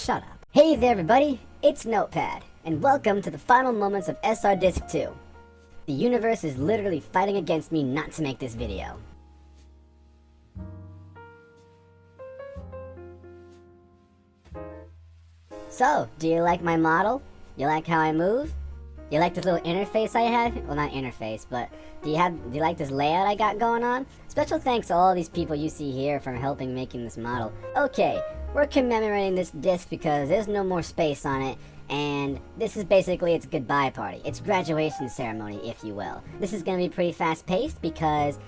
shut up. Hey there everybody, it's Notepad, and welcome to the final moments of SR Disc 2. The universe is literally fighting against me not to make this video. So, do you like my model? You like how I move? You like this little interface I have? Well, not interface, but do you like this layout I got going on? Special thanks to all these people you see here for helping making this model. Okay, we're commemorating this disc because there's no more space on it, and this is basically its goodbye party. Its graduation ceremony, if you will. This is gonna be pretty fast-paced because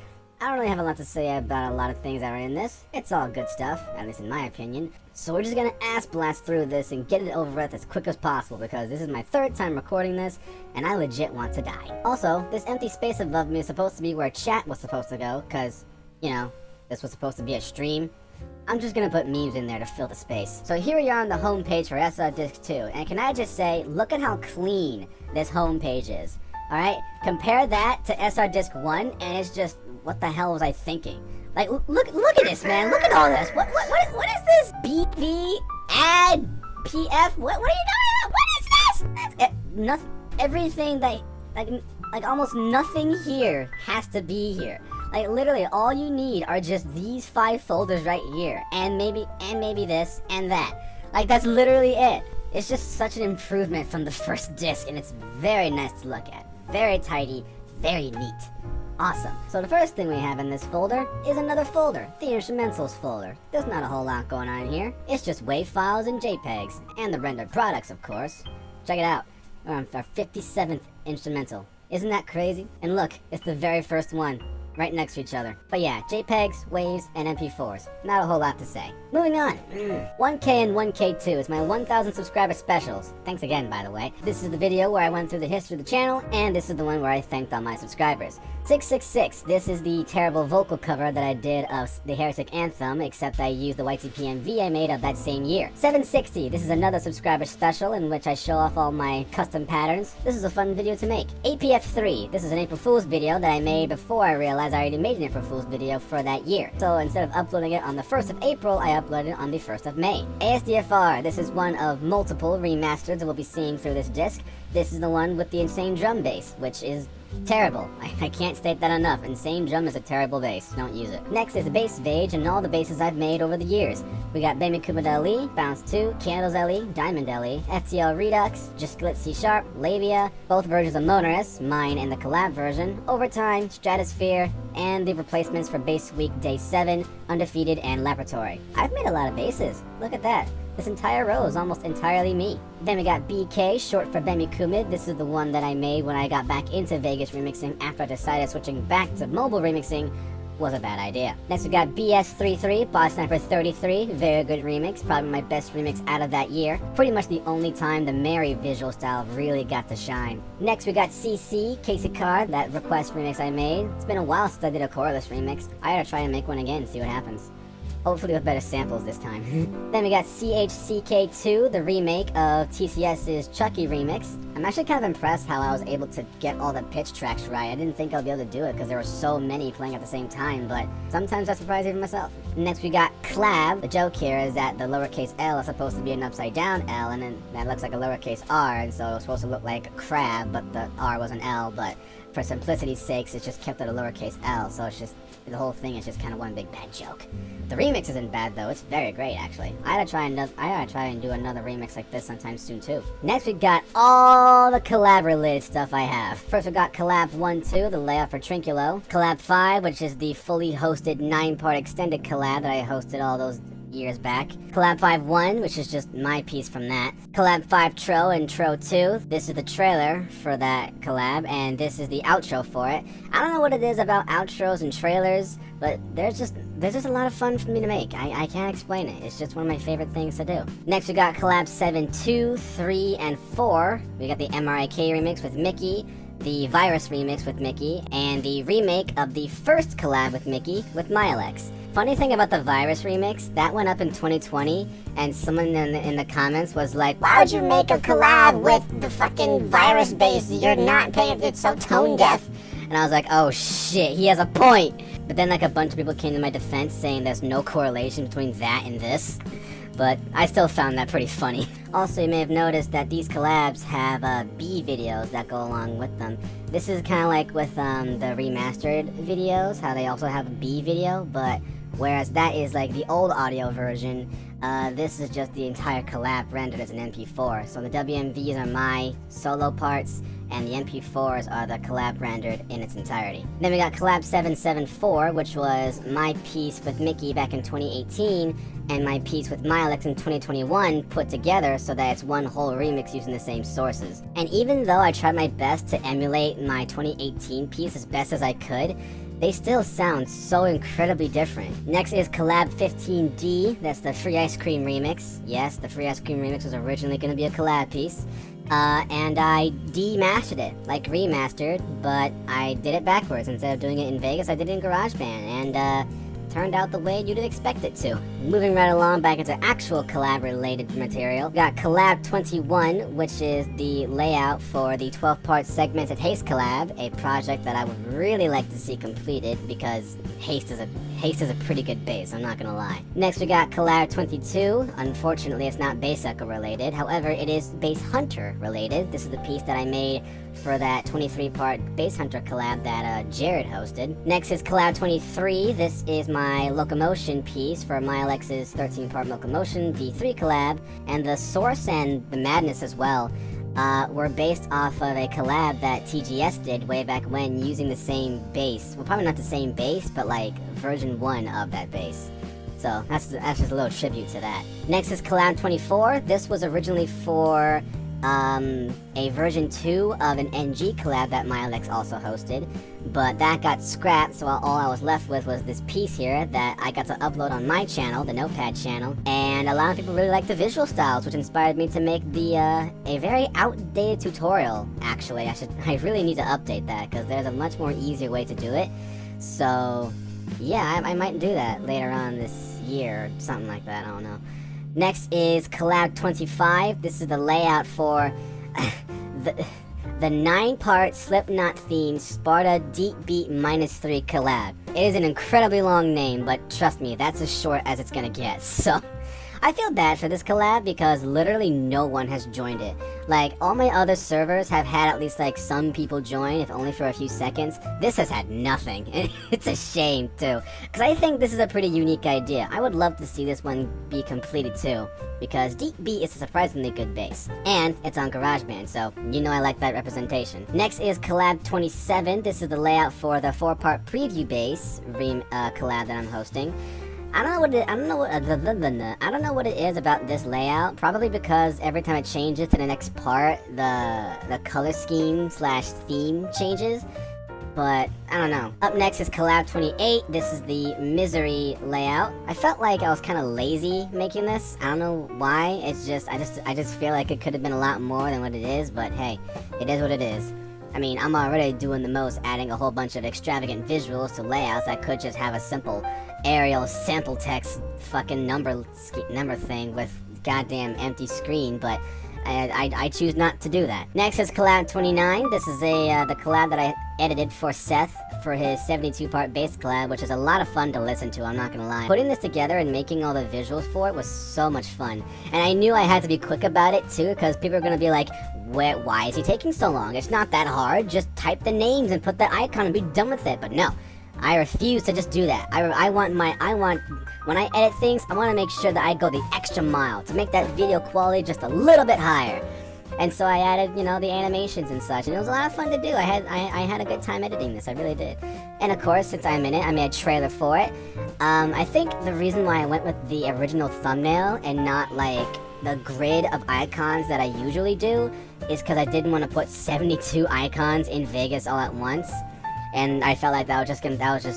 I don't really have a lot to say about a lot of things that are in this. It's all good stuff, at least in my opinion. So we're just gonna ass blast through this and get it over with as quick as possible because this is my third time recording this and I legit want to die. Also, this empty space above me is supposed to be where chat was supposed to go because, you know, this was supposed to be a stream. I'm just gonna put memes in there to fill the space. So here we are on the home page for SR Disc 2, and can I just say, look at how clean this home page is. Alright, compare that to SR Disc 1 and it's just, what the hell was I thinking? Like, look at this, man. Look at all this. What is this? BV add PF? What are you doing? What is this? Nothing. Everything that like almost nothing here has to be here. Like literally, all you need are just these 5 folders right here, and maybe this and that. Like that's literally it. It's just such an improvement from the first disc, and it's very nice to look at. Very tidy, very neat. Awesome. So the first thing we have in this folder is another folder, the instrumentals folder. There's not a whole lot going on here. It's just WAV files and JPEGs, and the rendered products, of course. Check it out. We're on our 57th instrumental. Isn't that crazy? And look, it's the very first one, right next to each other. But yeah, JPEGs, WAVs, and MP4s. Not a whole lot to say. Moving on. 1K and 1K2 is my 1,000 subscriber specials. Thanks again, by the way. This is the video where I went through the history of the channel, and this is the one where I thanked all my subscribers. 666, this is the terrible vocal cover that I did of the Heretic Anthem, except I used the YTPMV I made of that same year. 760, this is another subscriber special in which I show off all my custom patterns. This is a fun video to make. APF3, this is an April Fool's video that I made before I realized I already made an April Fool's video for that year. So instead of uploading it on the 1st of April, I uploaded it on the 1st of May. ASDFR, this is one of multiple remasters that we'll be seeing through this disc. This is the one with the insane drum bass, which is terrible. I can't state that enough. Insane drum is a terrible bass. Don't use it. Next is the bass Vage and all the basses I've made over the years. We got Baby Kumid LE, Bounce 2, Candles LE, Diamond LE, FTL Redux, Just Glit C Sharp, Labia, both versions of Motorist, mine and the collab version, Overtime, Stratosphere, and the replacements for Bass Week Day 7, Undefeated, and Laboratory. I've made a lot of basses. Look at that. This entire row is almost entirely me. Then we got BK, short for Bemi Kumid. This is the one that I made when I got back into Vegas remixing after I decided switching back to mobile remixing was a bad idea. Next we got BS33, Boss Sniper 33, very good remix, probably my best remix out of that year. Pretty much the only time the Mary visual style really got to shine. Next we got CC, Casey Card, that request remix I made. It's been a while since I did a chorus remix. I gotta try and make one again and see what happens. Hopefully with better samples this time. Then we got CHCK2, the remake of TCS's Chucky remix. I'm actually kind of impressed how I was able to get all the pitch tracks right. I didn't think I'd be able to do it because there were so many playing at the same time, but sometimes I surprise even myself. Next we got Clab. The joke here is that the lowercase L is supposed to be an upside down L, and then that looks like a lowercase R, and so it was supposed to look like a crab, but the R was an L, but for simplicity's sakes, it's just kept at a lowercase L, so it's just, the whole thing is just kind of one big bad joke. The remix isn't bad though, it's very great actually. I gotta try and do another remix like this sometime soon too. Next we got all the collab related stuff I have. First we got Collab 1-2, the layout for Trinculo. Collab 5, which is the fully hosted 9-part extended collab that I hosted all those years back. Collab 5-1, which is just my piece from that. Collab 5 Tro and Tro 2. This is the trailer for that collab, and this is the outro for it. I don't know what it is about outros and trailers, but there's just a lot of fun for me to make. I can't explain it. It's just one of my favorite things to do. Next we got Collab 7, 2, 3, and 4. We got the MRIK remix with Mickey, the Virus remix with Mickey, and the remake of the first collab with Mickey with Milex. Funny thing about the Virus remix, that went up in 2020, and someone in the comments was like, "Why would you make a collab with the fucking Virus bass? You're not paying, it's so tone deaf." And I was like, oh shit, he has a point. But then like a bunch of people came to my defense saying there's no correlation between that and this. but I still found that pretty funny. Also, you may have noticed that these collabs have B videos that go along with them. This is kind of like with the remastered videos, how they also have a B video, but whereas that is like the old audio version, this is just the entire collab rendered as an MP4. So the WMVs are my solo parts, and the MP4s are the collab rendered in its entirety. Then we got collab 774, which was my piece with Mickey back in 2018, and my piece with Milex in 2021 put together so that it's one whole remix using the same sources. And even though I tried my best to emulate my 2018 piece as best as I could, they still sound so incredibly different. Next is collab 15D, that's the Free Ice Cream remix. Yes, the Free Ice Cream remix was originally going to be a collab piece. And I demastered it, like remastered, but I did it backwards. Instead of doing it in Vegas, I did it in GarageBand, and turned out the way you'd expect it to. Moving right along back into actual collab-related material, we got collab 21, which is the layout for the 12-part segmented Haste collab, a project that I would really like to see completed because Haste is a pretty good bass, I'm not gonna lie. Next we got collab 22. Unfortunately, it's not Bass Echo related, however, it is Bass Hunter related. This is the piece that I made for that 23-part Bass Hunter collab that Jared hosted. Next is collab 23. This is my Locomotion piece for Milex's 13-part Locomotion V3 collab, and the source and the madness as well were based off of a collab that TGS did way back when using the same bass. Well, probably not the same bass, but like version 1 of that bass. So that's just a little tribute to that. Next is collab 24. This was originally for a version 2 of an NG collab that Milex also hosted, but that got scrapped, so all I was left with was this piece here that I got to upload on my channel, the Notepad channel, and a lot of people really like the visual styles, which inspired me to make the a very outdated tutorial. Actually, I really need to update that because there's a much more easier way to do it. So yeah, I might do that later on this year or something like that, I don't know. Next is collab 25. This is the layout for the 9-part Slipknot themed Sparta Deep Beat -3 collab. It is an incredibly long name, but trust me, that's as short as it's gonna get. So I feel bad for this collab because literally no one has joined it. Like, all my other servers have had at least like some people join, if only for a few seconds. This has had nothing, and it's a shame too, because I think this is a pretty unique idea. I would love to see this one be completed too, because Deep Beat is a surprisingly good bass, and it's on GarageBand, so you know I like that representation. Next is collab 27. This is the layout for the 4-part preview bass collab that I'm hosting. I don't know what it is about this layout. Probably because every time it changes to the next part, the color scheme / theme changes. But I don't know. Up next is collab 28. This is the Misery layout. I felt like I was kind of lazy making this. I don't know why. It's just I just feel like it could have been a lot more than what it is. But hey, it is what it is. I mean, I'm already doing the most, adding a whole bunch of extravagant visuals to layouts. I could just have a simple aerial sample text fucking number thing with goddamn empty screen, but I choose not to do that. Next is collab 29. This is the collab that I edited for Seth for his 72-part bass collab, which is a lot of fun to listen to, I'm not gonna lie. Putting this together and making all the visuals for it was so much fun. And I knew I had to be quick about it too, because people are gonna be like, why is he taking so long? It's not that hard, just type the names and put the icon and be done with it. But no, I refuse to just do that. I want, when I edit things, I want to make sure that I go the extra mile to make that video quality just a little bit higher. And so I added, you know, the animations and such, and it was a lot of fun to do. I had a good time editing this, I really did. And of course, since I'm in it, I made a trailer for it. I think the reason why I went with the original thumbnail and not like the grid of icons that I usually do is because I didn't want to put 72 icons in Vegas all at once. And I felt like that was just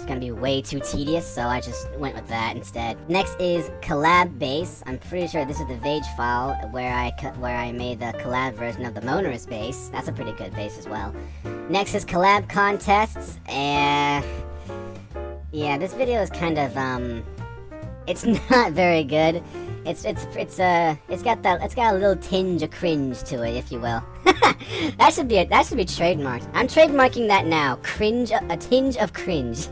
gonna be way too tedious, so I just went with that instead. Next is collab bass. I'm pretty sure this is the Vage file where I made the collab version of the Monorist bass. That's a pretty good bass as well. Next is collab contests. Yeah, this video is kind of it's not very good. It's got a little tinge of cringe to it, if you will. that should be trademarked. I'm trademarking that now. Cringe, a tinge of cringe.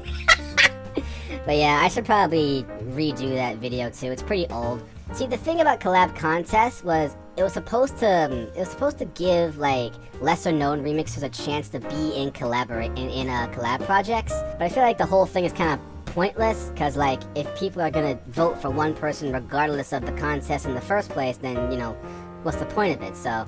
But yeah, I should probably redo that video too. It's pretty old. See, the thing about collab contests was it was supposed to give like lesser known remixers a chance to be in collab projects. But I feel like the whole thing is kind of pointless, because like if people are gonna vote for one person regardless of the contest in the first place, then you know what's the point of it? So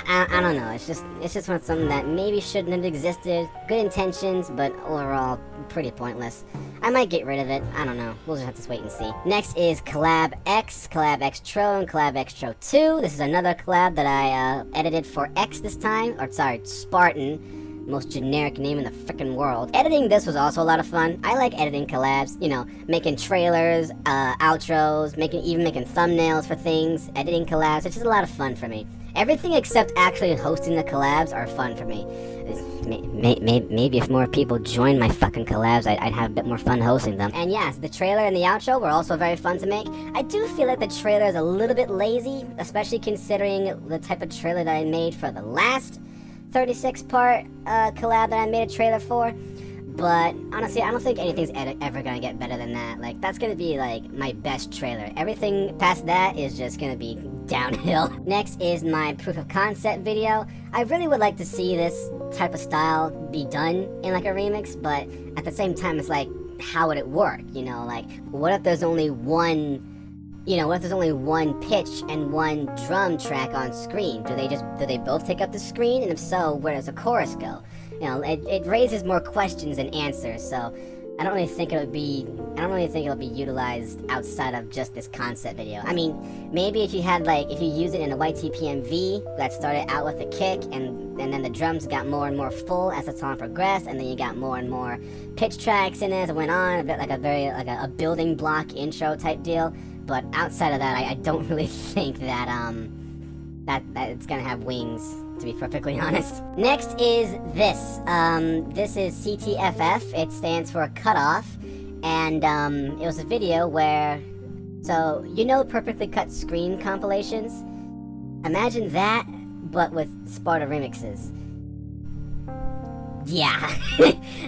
I don't know. It's just something that maybe shouldn't have existed. Good intentions, but overall pretty pointless. I might get rid of it. I don't know. We'll just have to wait and see. Next is Collab X Tro, and Collab X Tro 2. This is another collab that I edited for X this time. Or sorry, Spartan. Most generic name in the freaking world. Editing this was also a lot of fun. I like editing collabs, you know, making trailers, outros, even making thumbnails for things, editing collabs. It's just a lot of fun for me. Everything except actually hosting the collabs are fun for me. Maybe if more people join my fucking collabs, I'd have a bit more fun hosting them. And yes, the trailer and the outro were also very fun to make. I do feel like the trailer is a little bit lazy, especially considering the type of trailer that I made for the last 36-part collab that I made a trailer for. But honestly, I don't think anything's ever gonna get better than that. Like, that's gonna be like my best trailer. Everything past that is just gonna be downhill. Next is my proof of concept video. I really would like to see this type of style be done in like a remix, but at the same time, it's like, how would it work? You know, like, what if there's only one pitch and one drum track on screen? Do they both take up the screen? And if so, where does the chorus go? You know, it raises more questions than answers, so I don't really think it'll be utilized outside of just this concept video. I mean, maybe if you use it in a YTPMV that started out with a kick and then the drums got more and more full as the song progressed, and then you got more and more pitch tracks in it as it went on, a bit like a building block intro type deal. But outside of that, I don't really think that that it's gonna have wings, to be perfectly honest. Next is this. This is CTFF. It stands for cutoff, and it was a video where, so you know, perfectly cut screen compilations. Imagine that, but with Sparta remixes. Yeah.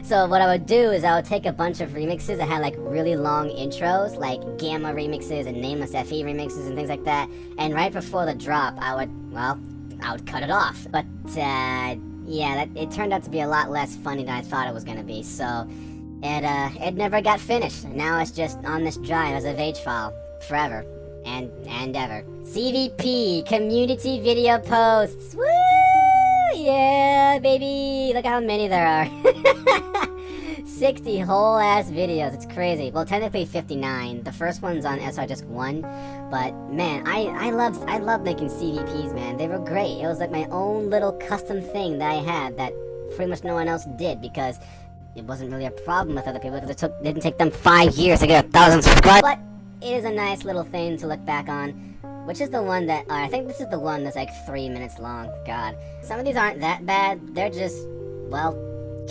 So what I would do is I would take a bunch of remixes that had like really long intros, like Gamma remixes and Nameless FE remixes and things like that, and right before the drop I would cut it off. But yeah, it turned out to be a lot less funny than I thought it was gonna be, so it never got finished. Now it's just on this drive as a VH file forever and ever. CVP, community video posts. Woo! Yeah, baby! Look how many there are. 60 whole ass videos. It's crazy. Well, technically 59. The first one's on SR just 1. But man, I love making CVPs, man. They were great. It was like my own little custom thing that I had that pretty much no one else did, because it wasn't really a problem with other people, because it didn't take them 5 years to get 1,000 subscribers. But it is a nice little thing to look back on. Which is the one that, I think this is the one that's like 3 minutes long. God. Some of these aren't that bad. They're just, well,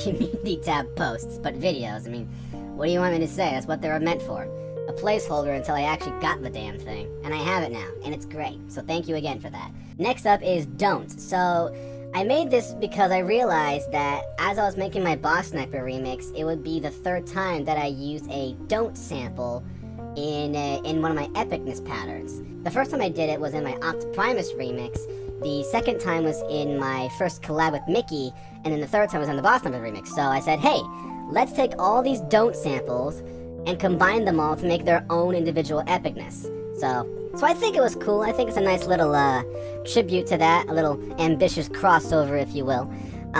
community tab posts, but videos. I mean, what do you want me to say? That's what they were meant for. A placeholder until I actually got the damn thing. And I have it now, and it's great. So thank you again for that. Next up is Don't. So I made this because I realized that as I was making my Boss Sniper remix, it would be the 3rd time that I used a Don't sample in one of my epicness patterns. The first time I did it was in my Optiprimus remix, the second time was in my first collab with Mickey, and then the third time was on the Boss Number remix. So I said, hey, let's take all these Don't samples and combine them all to make their own individual epicness. So I think it was cool. I think it's a nice little tribute to that, a little ambitious crossover, if you will.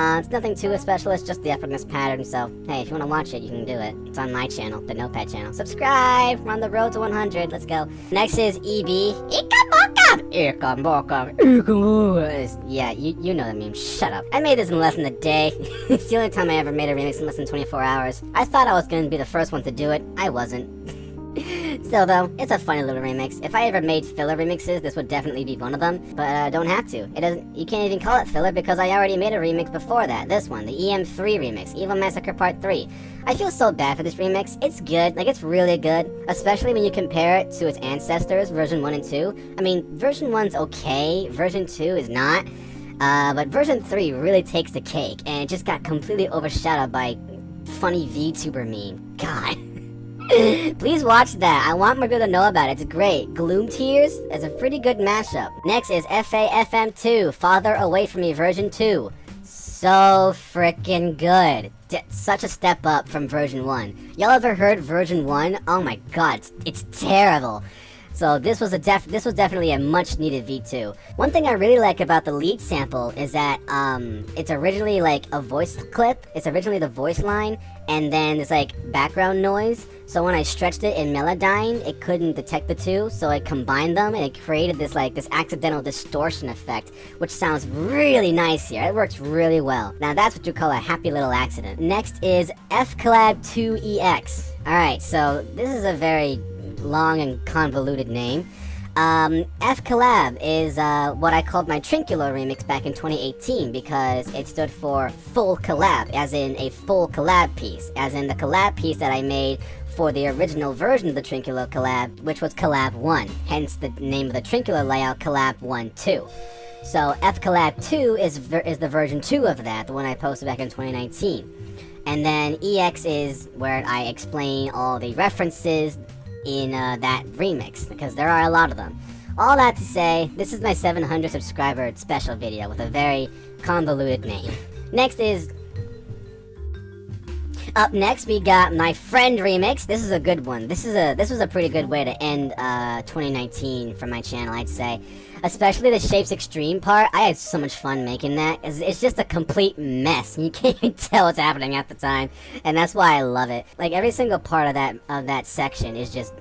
It's nothing too special, it's just the epicness pattern, so hey, if you want to watch it, you can do it. It's on my channel, the Notepad channel. Subscribe! We're on the road to 100, let's go. Next is EB. Yeah, you know the meme, shut up. I made this in less than a day. It's the only time I ever made a remix in less than 24 hours. I thought I was going to be the first one to do it. I wasn't. Still though, it's a funny little remix. If I ever made filler remixes, this would definitely be one of them, but I don't have to. You can't even call it filler because I already made a remix before that. This one, the EM3 remix, Evil Massacre Part 3. I feel so bad for this remix. It's good, like it's really good, especially when you compare it to its ancestors, version 1 and 2. I mean, version 1's okay, version 2 is not, but version 3 really takes the cake, and it just got completely overshadowed by funny VTuber meme. God. Please watch that. I want more people to know about it. It's great. Gloom Tears is a pretty good mashup. Next is FAFM2, Farther Away From Me version 2. So freaking good. Such a step up from version 1. Y'all ever heard version 1? Oh my god, it's terrible. So this was definitely a much needed V2. One thing I really like about the lead sample is that it's originally like a voice clip. It's originally the voice line, and then there's like background noise. So when I stretched it in Melodyne, it couldn't detect the two, so I combined them and it created this accidental distortion effect, which sounds really nice here. It works really well. Now that's what you call a happy little accident. Next is FCollab2EX. Alright, so this is a very long and convoluted name. FCollab is what I called my Trinculo remix back in 2018 because it stood for full collab, as in a full collab piece, as in the collab piece that I made for the original version of the Trinculo collab, which was Collab 1, hence the name of the Trinculo layout, Collab 1-2. So FCollab 2 is the version 2 of that, the one I posted back in 2019. And then EX is where I explain all the references in that remix, because there are a lot of them. All that to say, this is my 700 subscriber special video with a very convoluted name. Up next we got my Friend remix. This is a good one. This was a pretty good way to end 2019 for my channel, I'd say. Especially the Shapes Extreme part. I had so much fun making that. It's just a complete mess. You can't even tell what's happening at the time, and that's why I love it. Like every single part of that section is just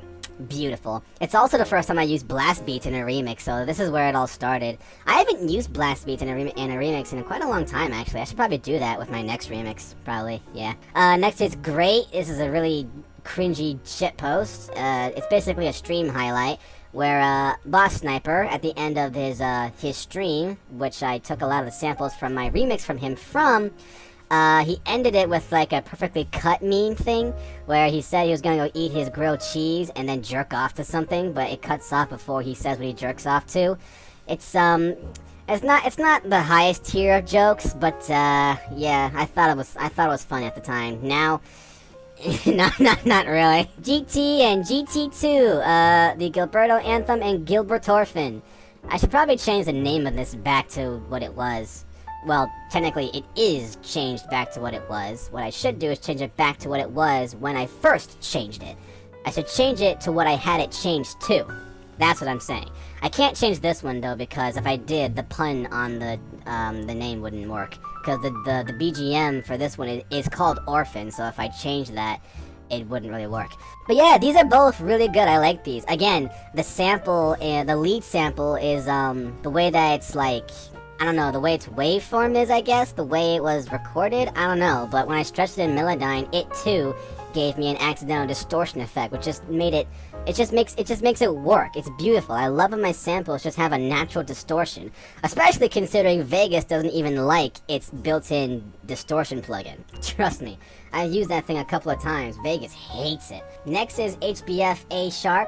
beautiful. It's also the first time I used blast beats in a remix, so this is where it all started. I haven't used blast beats in a remix in quite a long time, actually. I should probably do that with my next remix, probably. Yeah. Next is Great. This is a really cringy shitpost. It's basically a stream highlight where Boss Sniper, at the end of his stream, which I took a lot of the samples from my remix from him from, he ended it with like a perfectly cut meme thing, where he said he was gonna go eat his grilled cheese and then jerk off to something, but it cuts off before he says what he jerks off to. It's not the highest tier of jokes, but yeah, I thought it was fun at the time. Now, not really. GT and GT2, the Gilberto Anthem and Gilbert Orphan. I should probably change the name of this back to what it was. Well, technically it is changed back to what it was. What I should do is change it back to what it was when I first changed it. I should change it to what I had it changed to. That's what I'm saying. I can't change this one though, because if I did, the pun on the name wouldn't work. Because the BGM for this one is called Orphan, so if I change that, it wouldn't really work. But yeah, these are both really good. I like these. Again, the sample, the lead sample is the way that it's like, I don't know, the way its waveform is, I guess, the way it was recorded, I don't know, but when I stretched it in Melodyne, it too gave me an accidental distortion effect, which just made it, it just makes it work. It's beautiful. I love when my samples just have a natural distortion, especially considering Vegas doesn't even like its built-in distortion plugin. Trust me, I've used that thing a couple of times. Vegas hates it. Next is HBF A Sharp.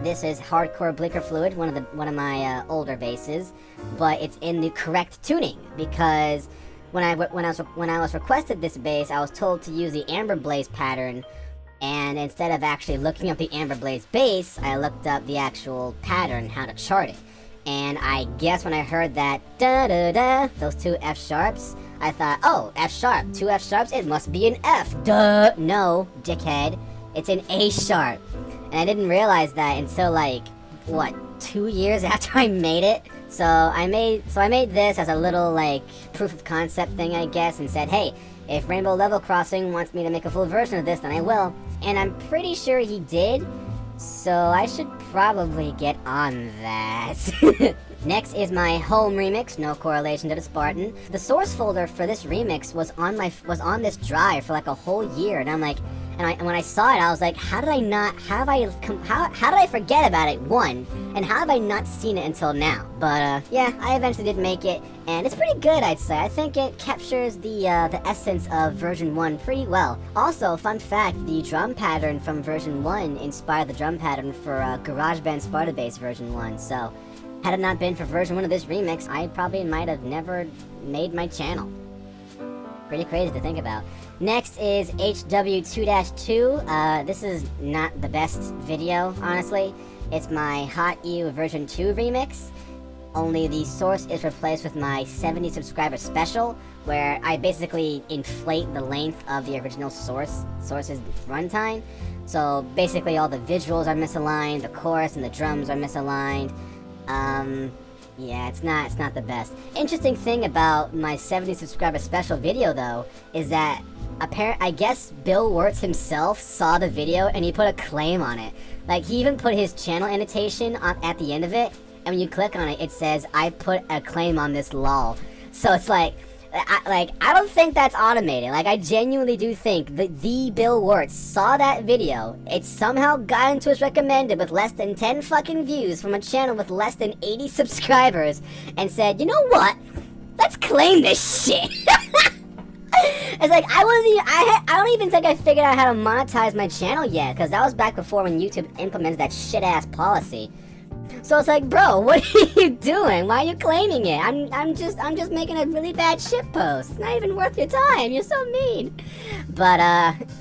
This is Hardcore Blinker Fluid, one of my older basses, but it's in the correct tuning, because when I was requested this bass, I was told to use the Amber Blaze pattern, and instead of actually looking up the Amber Blaze bass, I looked up the actual pattern, how to chart it. And I guess when I heard that da-da-da, those two F sharps, I thought, oh, F sharp, two F sharps, it must be an F. Duh, no, dickhead, it's an A sharp. And I didn't realize that until like, what, 2 years after I made it? So I made this as a little like proof of concept thing, I guess, and said, hey, if Rainbow Level Crossing wants me to make a full version of this, then I will. And I'm pretty sure he did, so I should probably get on that. Next is my home remix, no correlation to the Spartan. The source folder for this remix was on this drive for like a whole year, and I'm like, and when I saw it, I was like, how did I forget about it, one, and how have I not seen it until now? But yeah, I eventually did make it, and it's pretty good, I'd say. I think it captures the essence of version 1 pretty well. Also, fun fact, the drum pattern from version 1 inspired the drum pattern for GarageBand Sparta Bass version 1, so had it not been for version 1 of this remix, I probably might have never made my channel. Pretty crazy to think about. Next is HW2-2. This is not the best video, honestly. It's my Hot EU version 2 remix. Only the source is replaced with my 70 subscriber special, where I basically inflate the length of the original source's runtime. So basically all the visuals are misaligned, the chorus and the drums are misaligned. Yeah, it's not the best. Interesting thing about my 70 subscriber special video though is that I guess Bill Wirtz himself saw the video and he put a claim on it. Like, he even put his channel annotation at the end of it, and when you click on it, it says, "I put a claim on this lol." So it's like, I don't think that's automated. Like, I genuinely do think that the Bill Wirtz saw that video. It somehow got into his recommended with less than 10 fucking views from a channel with less than 80 subscribers, and said, "You know what? Let's claim this shit." It's like, I don't even think I figured out how to monetize my channel yet, because that was back before when YouTube implemented that shit-ass policy. So it's like, bro, what are you doing? Why are you claiming it? I'm just making a really bad shit post. It's not even worth your time. You're so mean. But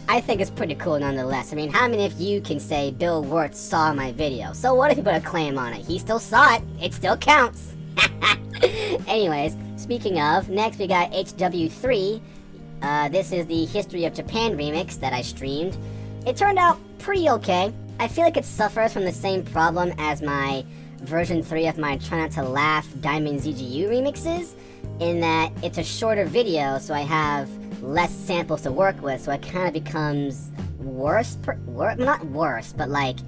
I think it's pretty cool nonetheless. I mean, how many of you can say Bill Wirtz saw my video? So what if you put a claim on it? He still saw it. It still counts. Anyways, speaking of, next we got HW3. This is the History of Japan remix that I streamed. It turned out pretty okay. I feel like it suffers from the same problem as my version 3 of my Try Not to Laugh Diamond ZGU remixes, in that it's a shorter video, so I have less samples to work with, so it kind of becomes worse, not worse, but like,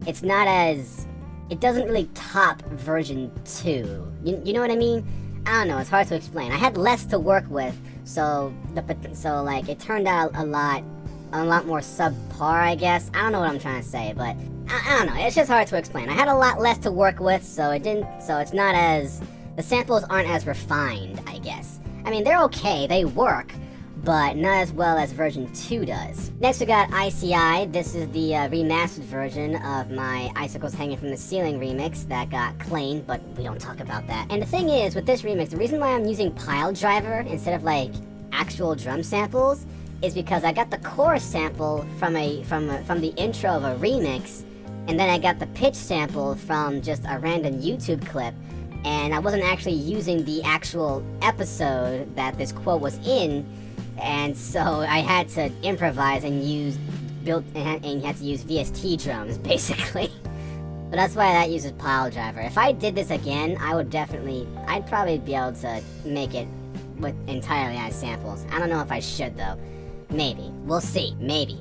it's not as, it doesn't really top version 2. You know what I mean? I don't know, it's hard to explain. I had less to work with, so like, it turned out a lot more subpar, I guess. I don't know what I'm trying to say, but I don't know. It's just hard to explain. I had a lot less to work with, so it's not as, the samples aren't as refined, I guess. I mean, they're okay, they work, but not as well as version 2 does. Next we got ICI. This is the remastered version of my Icicles Hanging from the Ceiling remix that got claimed, but we don't talk about that. And the thing is, with this remix, the reason why I'm using Pile Driver instead of like actual drum samples is because I got the chorus sample from the intro of a remix, and then I got the pitch sample from just a random YouTube clip, and I wasn't actually using the actual episode that this quote was in, and so I had to improvise and you had to use VST drums basically. But that's why that uses Pile Driver. If I did this again, I'd probably be able to make it with entirely as samples. I don't know if I should though. Maybe. We'll see. Maybe.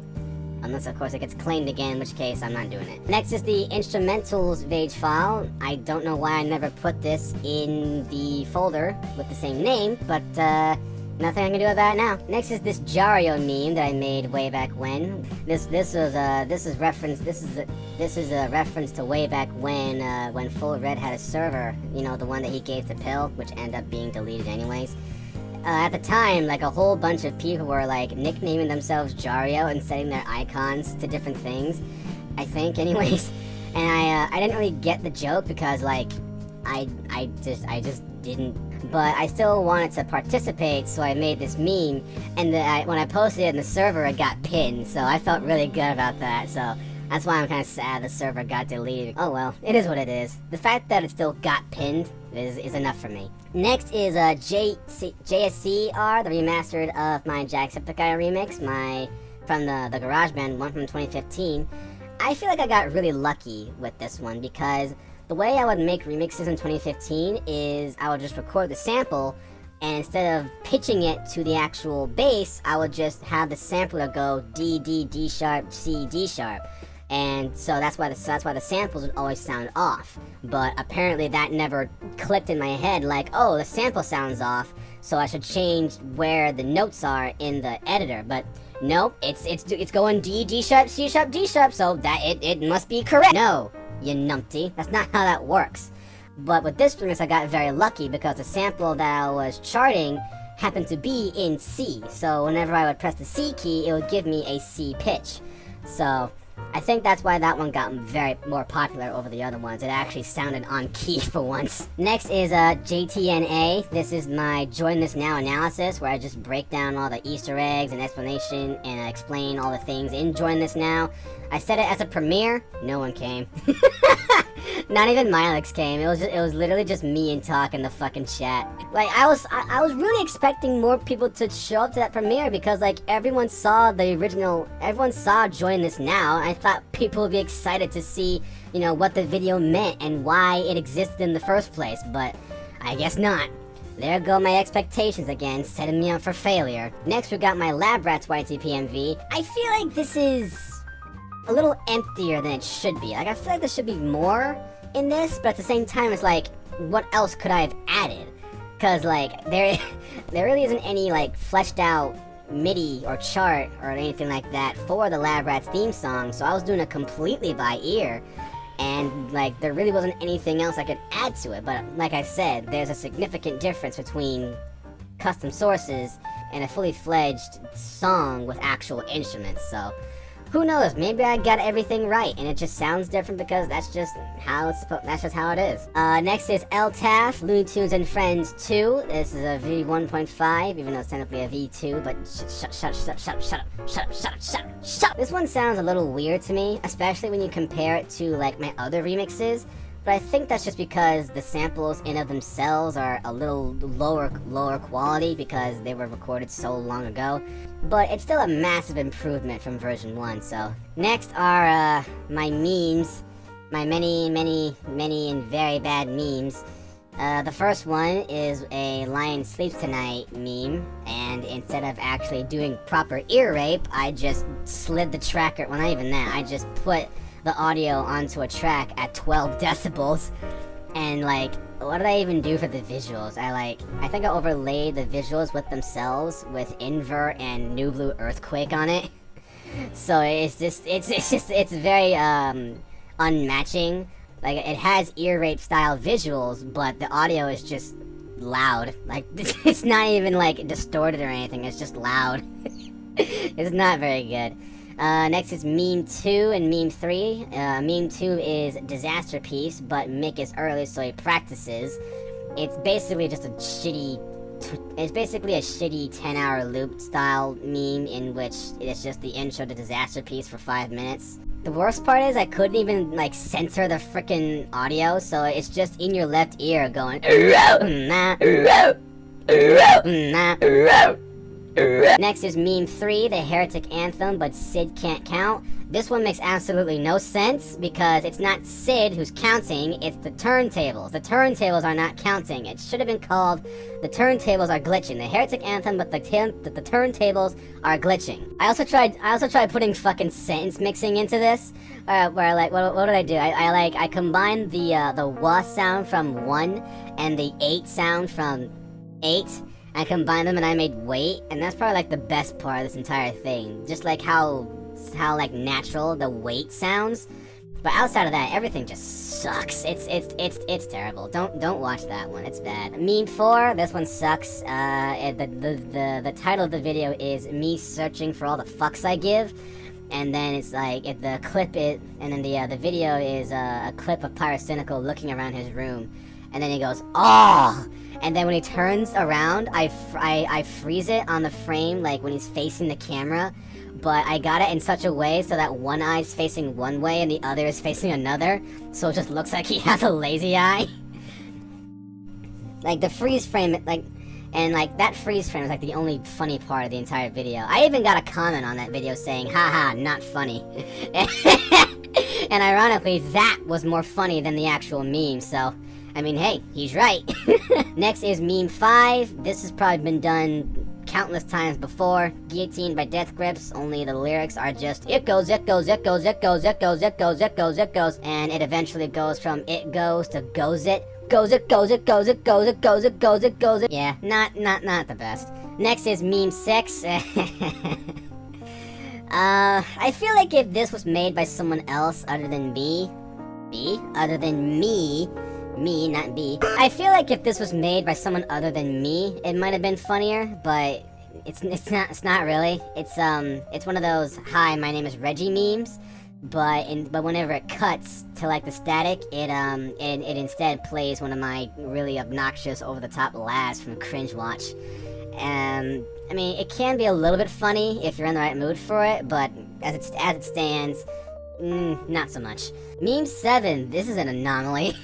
Unless, of course, it gets claimed again, in which case I'm not doing it. Next is the instrumentals VAGE file. I don't know why I never put this in the folder with the same name, but nothing I can do about it now. Next is this Jario meme that I made way back when. This is a reference to way back when Full Red had a server. You know, the one that he gave to Pill, which ended up being deleted anyways. At the time, like, a whole bunch of people were, like, nicknaming themselves Jario and setting their icons to different things, I think, anyways. And I didn't really get the joke because, like, I just didn't. But I still wanted to participate, so I made this meme, and when I posted it in the server, it got pinned, so I felt really good about that, so that's why I'm kind of sad the server got deleted. Oh well, it is what it is. The fact that it still got pinned is enough for me. Next is JSCR, the remastered of my Jacksepticeye remix, from the GarageBand one from 2015. I feel like I got really lucky with this one because the way I would make remixes in 2015 is I would just record the sample, and instead of pitching it to the actual bass, I would just have the sampler go D, D, D sharp, C, D sharp. And so that's why the samples would always sound off. But apparently that never clicked in my head, like, oh, the sample sounds off, so I should change where the notes are in the editor. But nope, it's going D, D sharp, C sharp, D sharp, so that it must be correct. No, you numpty, that's not how that works. But with this remix, I got very lucky because the sample that I was charting happened to be in C. So whenever I would press the C key, it would give me a C pitch. So I think that's why that one got very more popular over the other ones. It actually sounded on key for once. Next is JTNA. This is my Join This Now analysis, where I just break down all the Easter eggs and explanation and explain all the things in Join This Now. I said it as a premiere. No one came. Not even Milex came. It was literally just me and Talk in the fucking chat. Like I was really expecting more people to show up to that premiere because like everyone saw Join This Now. I thought people would be excited to see, you know, what the video meant and why it existed in the first place, but I guess not. There go my expectations again, setting me up for failure. Next we got my Lab Rats YTPMV. I feel like this is a little emptier than it should be. Like I feel like there should be more in this, but at the same time it's like, what else could I have added? Cause like there really isn't any like fleshed out MIDI or chart or anything like that for the Lab Rats theme song, so I was doing it completely by ear, and like there really wasn't anything else I could add to it. But like I said, there's a significant difference between custom sources and a fully fledged song with actual instruments, so who knows, maybe I got everything right and it just sounds different because that's just how it is. Next is LTAF, Looney Tunes and Friends 2. This is a V1.5, even though it's technically a V2, but shut up. This one sounds a little weird to me, especially when you compare it to like my other remixes. But I think that's just because the samples in of themselves are a little lower quality because they were recorded so long ago. But it's still a massive improvement from version 1, so. Next are my memes. My many and very bad memes. The first one is a Lion Sleeps Tonight meme, and instead of actually doing proper ear rape, I just slid the tracker, well not even that, I just put the audio onto a track at 12 decibels, and like, what did I even do for the visuals? I think I overlaid the visuals with themselves with Invert and New Blue Earthquake on it. So it's very unmatching. Like it has ear rape style visuals, but the audio is just loud. Like it's not even like distorted or anything, it's just loud. It's not very good. Next is Meme 2 and Meme 3. Meme 2 is Disaster Piece, but Mick is early, so he practices. It's basically just a shitty 10-hour loop style meme in which it's just the intro to Disaster Piece for 5 minutes. The worst part is I couldn't even like censor the frickin' audio, so it's just in your left ear going. Next is Meme 3, the Heretic Anthem, but Sid can't count. This one makes absolutely no sense because it's not Sid who's counting, it's the turntables. The turntables are not counting. It should have been called The Turntables Are Glitching. The Heretic Anthem, but the turntables are glitching. I also tried putting fucking sentence mixing into this, where like what did I do? I combined the wah sound from 1 and the 8 sound from 8. I combined them and I made wait, and that's probably like the best part of this entire thing. Just like how like natural the wait sounds. But outside of that, everything just sucks. It's terrible. Don't watch that one. It's bad. Meme 4, this one sucks. The title of the video is me searching for all the fucks I give. And then it's like the video is a clip of Pyrocynical looking around his room, and then he goes, "Oh!" And then when he turns around, I freeze it on the frame, like when he's facing the camera. But I got it in such a way so that one eye's facing one way and the other is facing another. So it just looks like he has a lazy eye. Like the freeze frame, that freeze frame is like the only funny part of the entire video. I even got a comment on that video saying, "Haha, not funny." And ironically, that was more funny than the actual meme, so I mean, hey, he's right. Next is Meme 5. This has probably been done countless times before. Guillotined by Death Grips, only the lyrics are just it goes, it goes, it goes, it goes, it goes, it goes, it goes, it goes, and it eventually goes from it goes to goes it. Goes it, goes it, goes it, goes it, goes it, goes it, goes it. Yeah, not the best. Next is Meme 6. I feel like if this was made by someone else other than me, not B. I feel like if this was made by someone other than me, it might have been funnier, but it's not really. It's one of those "Hi, my name is Reggie" memes, but whenever it cuts to like the static, it instead plays one of my really obnoxious over the top laughs from Cringe Watch. I mean, it can be a little bit funny if you're in the right mood for it, but as it stands, not so much. Meme 7, this is an anomaly.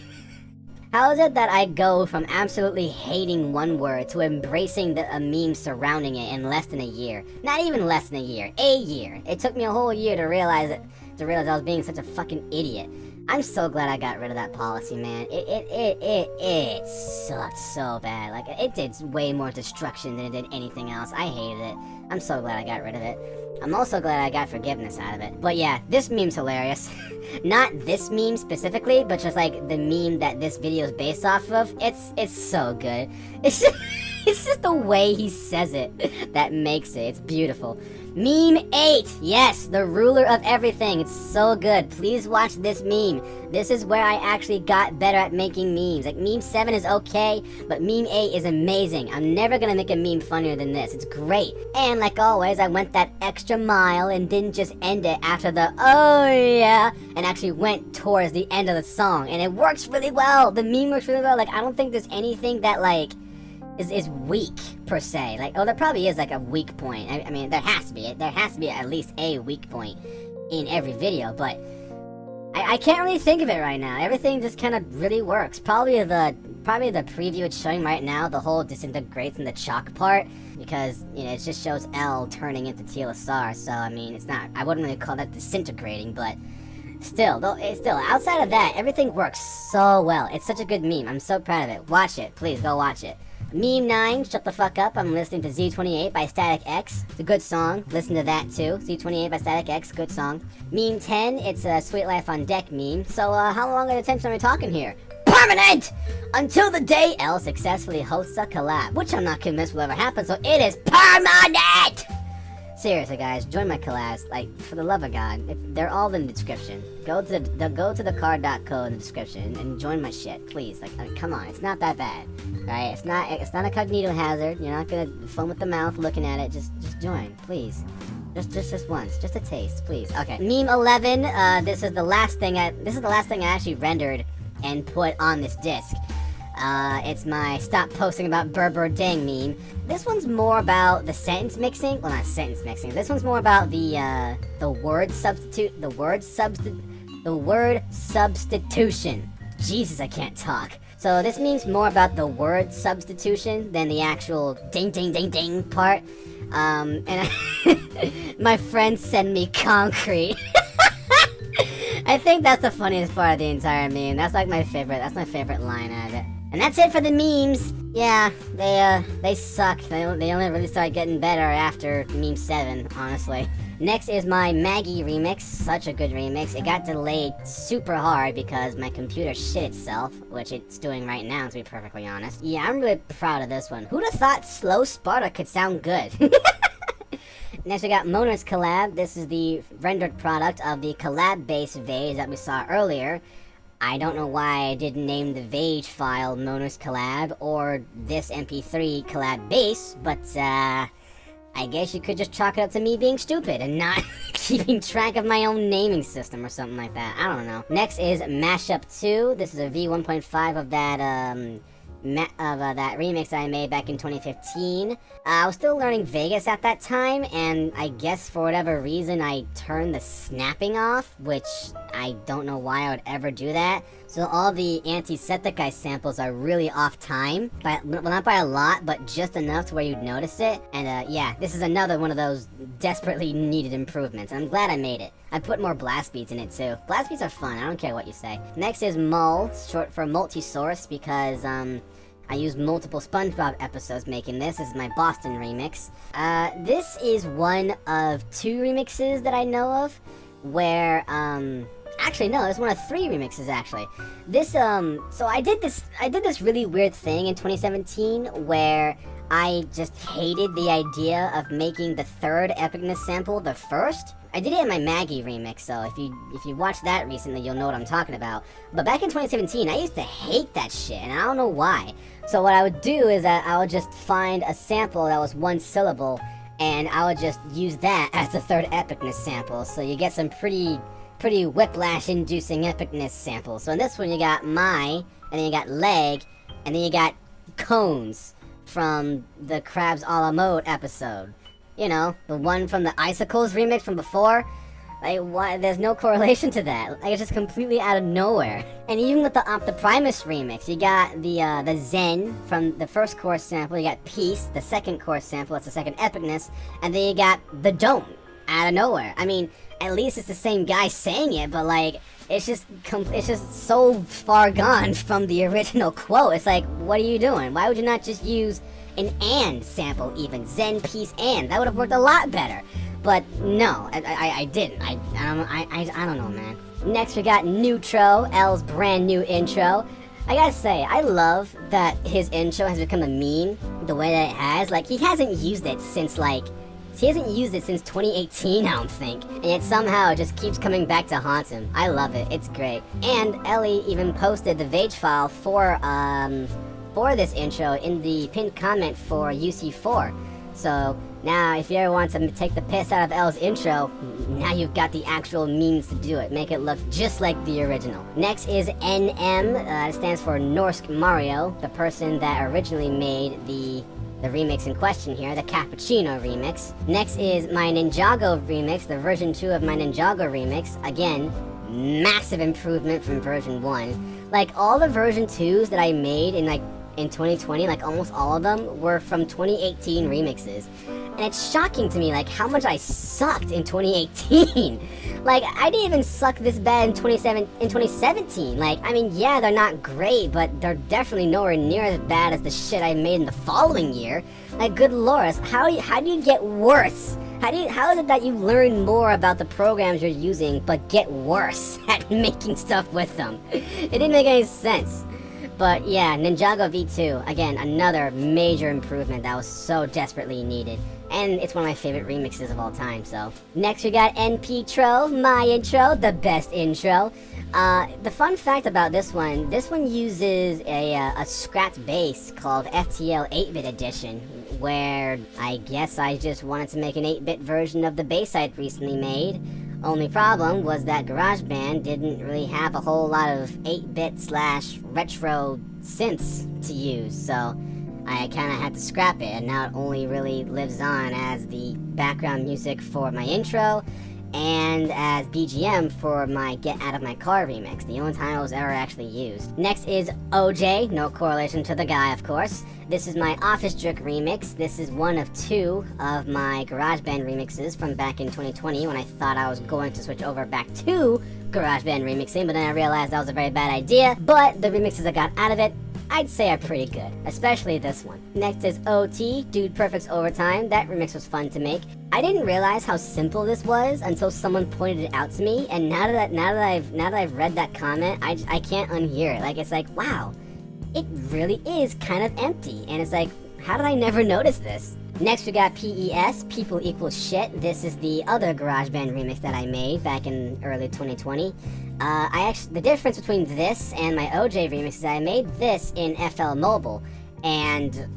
How is it that I go from absolutely hating one word to embracing a meme surrounding it in less than a year? Not even less than a year. A year. It took me a whole year to realize I was being such a fucking idiot. I'm so glad I got rid of that policy, man. It sucked so bad. Like, it did way more destruction than it did anything else. I hated it. I'm so glad I got rid of it. I'm also glad I got forgiveness out of it. But yeah, this meme's hilarious. Not this meme specifically, but just like the meme that this video is based off of. It's so good. It's just the way he says it that makes it. It's beautiful. Meme 8, yes, the ruler of everything. It's so good. Please watch this meme. This is where I actually got better at making memes. Like, meme 7 is okay, but meme 8 is amazing. I'm never gonna make a meme funnier than this. It's great. And like always, I went that extra mile and didn't just end it after the oh yeah, and actually went towards the end of the song. And it works really well. The meme works really well. Like, I don't think there's anything that like is weak per se. Like, oh, there probably is like a weak point. I mean, there has to be. There has to be at least a weak point in every video, but I can't really think of it right now. Everything just kind of really works. Probably the preview it's showing right now, the whole disintegrates in the chalk part, because you know it just shows L turning into TLSR. So I mean, it's not. I wouldn't really call that disintegrating, but still, outside of that, everything works so well. It's such a good meme. I'm so proud of it. Watch it, please go watch it. Meme 9, shut the fuck up. I'm listening to Z28 by Static X. It's a good song. Listen to that too. Z28 by Static X, good song. Meme 10, it's a Sweet Life on Deck meme. So, how long at a time are we talking here? Permanent! Until the day L successfully hosts a collab, which I'm not convinced will ever happen, so it is permanent! Seriously, guys, join my collabs. Like, for the love of God, they're all in the description. Go to the card.co in the description and join my shit, please. Like, I mean, come on, it's not that bad, right? It's not a cognito hazard. You're not gonna foam with the mouth looking at it. Just join, please. Just once, just a taste, please. Okay. Meme 11. This is the last thing I actually rendered and put on this disc. It's my stop posting about Berber Dang meme. This one's more about the sentence mixing. Well, not sentence mixing. This one's more about the word substitution. Jesus, I can't talk. So this meme's more about the word substitution than the actual ding ding ding ding part. My friends send me concrete. I think that's the funniest part of the entire meme. That's like my favorite. That's my favorite line out of it. And that's it for the memes. Yeah, they suck. They only really started getting better after meme 7, honestly. Next is my Maggie remix. Such a good remix. It got delayed super hard because my computer shit itself, which it's doing right now, to be perfectly honest. Yeah, I'm really proud of this one. Who'd have thought Slow Sparta could sound good? Next we got Moner's collab. This is the rendered product of the collab-based vase that we saw earlier. I don't know why I didn't name the Vage file Moner's collab or this MP3 collab base, but I guess you could just chalk it up to me being stupid and not keeping track of my own naming system or something like that. I don't know. Next is Mashup 2. This is a V1.5 of that that remix that I made back in 2015. I was still learning Vegas at that time, and I guess for whatever reason I turned the snapping off, which I don't know why I would ever do that. So all the Anti-Septiceye samples are really off time, well, not by a lot, but just enough to where you'd notice it. And yeah, this is another one of those desperately needed improvements, and I'm glad I made it. I put more blast beats in it too. Blast beats are fun, I don't care what you say. Next is Mul, short for multi-source, because I used multiple SpongeBob episodes making this. This is my Boston remix. This is one of 2 remixes that I know of, where actually no, it's one of 3 remixes actually. This so I did this really weird thing in 2017 where I just hated the idea of making the 3rd epicness sample the 1st. I did it in my Maggie remix, so if you watched that recently, you'll know what I'm talking about. But back in 2017, I used to hate that shit, and I don't know why. So what I would do is that I would just find a sample that was 1 syllable, and I would just use that as the 3rd epicness sample. So you get some pretty pretty whiplash-inducing epicness samples. So in this one you got my, and then you got leg, and then you got cones from the Crabs a la mode episode. You know, the one from the Icicles remix from before. Like, why? There's no correlation to that. Like, it's just completely out of nowhere. And even with the Optiprimus remix, you got the Zen from the first chorus sample, you got Peace, the second chorus sample, that's the second epicness, and then you got the Dome out of nowhere. I mean, at least it's the same guy saying it, but like, it's just so far gone from the original quote. It's like, what are you doing? Why would you not just use an and sample even? Zen, Peace, and. That would have worked a lot better. But no, I didn't. I don't know, man. Next we got Neutro, L's brand new intro. I gotta say, I love that his intro has become a meme the way that it has. Like, he hasn't used it since 2018, I don't think. And yet somehow it just keeps coming back to haunt him. I love it. It's great. And Ellie even posted the Vage file for this intro in the pinned comment for UC4. So now if you ever want to take the piss out of L's intro, now you've got the actual means to do it. Make it look just like the original. Next is NM. It stands for Norsk Mario, the person that originally made the remix in question here, the Cappuccino remix. Next is my Ninjago remix, the version 2 of my Ninjago remix. Again, massive improvement from version 1. Like, all the version 2s that I made in 2020, like almost all of them were from 2018 remixes. And it's shocking to me, like, how much I sucked in 2018. Like, I didn't even suck this bad in 2017. Like, I mean, yeah, they're not great, but they're definitely nowhere near as bad as the shit I made in the following year. Like, good lord, how do you get worse? How is it that you learn more about the programs you're using, but get worse at making stuff with them? It didn't make any sense. But yeah, Ninjago V2, again, another major improvement that was so desperately needed. And it's one of my favorite remixes of all time, so. Next we got NPtro, my intro, the best intro. The fun fact about this one uses a scrapped bass called FTL 8-bit edition, where I guess I just wanted to make an 8-bit version of the bass I'd recently made. Only problem was that GarageBand didn't really have a whole lot of 8-bit / retro synths to use, so I kinda had to scrap it, and now it only really lives on as the background music for my intro and as BGM for my Get Out of My Car remix, the only time it was ever actually used. Next is OJ, no correlation to the guy, of course. This is my Office Jerk remix. This is one of 2 of my GarageBand remixes from back in 2020 when I thought I was going to switch over back to GarageBand remixing, but then I realized that was a very bad idea. But the remixes I got out of it, I'd say are pretty good, especially this one. Next is OT, Dude Perfect's Overtime. That remix was fun to make. I didn't realize how simple this was until someone pointed it out to me, and now that I've read that comment, I can't unhear it. Like, it's like, wow, it really is kind of empty, and it's like, how did I never notice this? Next we got PES, People Equal Shit. This is the other GarageBand remix that I made back in early 2020. The difference between this and my OJ remix is I made this in FL Mobile, and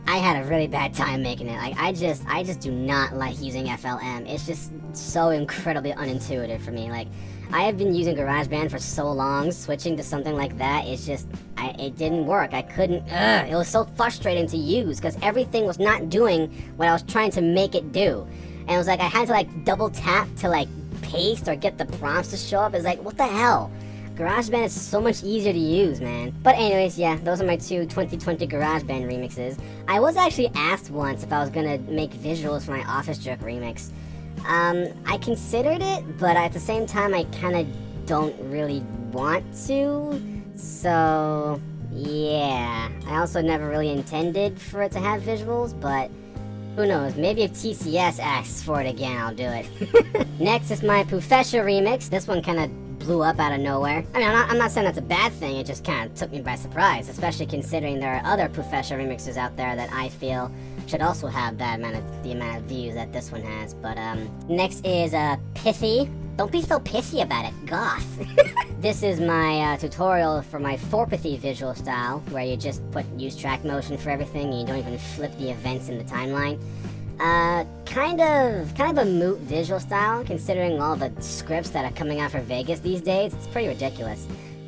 I had a really bad time making it. Like, I just do not like using FLM. It's just so incredibly unintuitive for me. Like, I have been using GarageBand for so long, switching to something like that, it's just, it didn't work. I couldn't, it was so frustrating to use, because everything was not doing what I was trying to make it do. And it was like, I had to like double tap to like paste or get the prompts to show up. It's like, what the hell? GarageBand is so much easier to use, man. But anyways, yeah, those are my 2 2020 GarageBand remixes. I was actually asked once if I was gonna make visuals for my Office Jerk remix. I considered it, but at the same time, I kinda don't really want to. So, yeah. I also never really intended for it to have visuals, but who knows, maybe if TCS asks for it again, I'll do it. Next is my Pufesha remix. This one kinda blew up out of nowhere. I mean, I'm not saying that's a bad thing, it just kinda took me by surprise, especially considering there are other Pufesha remixes out there that I feel should also have the amount of views that this one has. But next is Pithy. Don't be so pissy about it, goth. This is my tutorial for my 4-pithy visual style, where you just use track motion for everything and you don't even flip the events in the timeline. kind of a moot visual style, considering all the scripts that are coming out for Vegas these days. It's pretty ridiculous.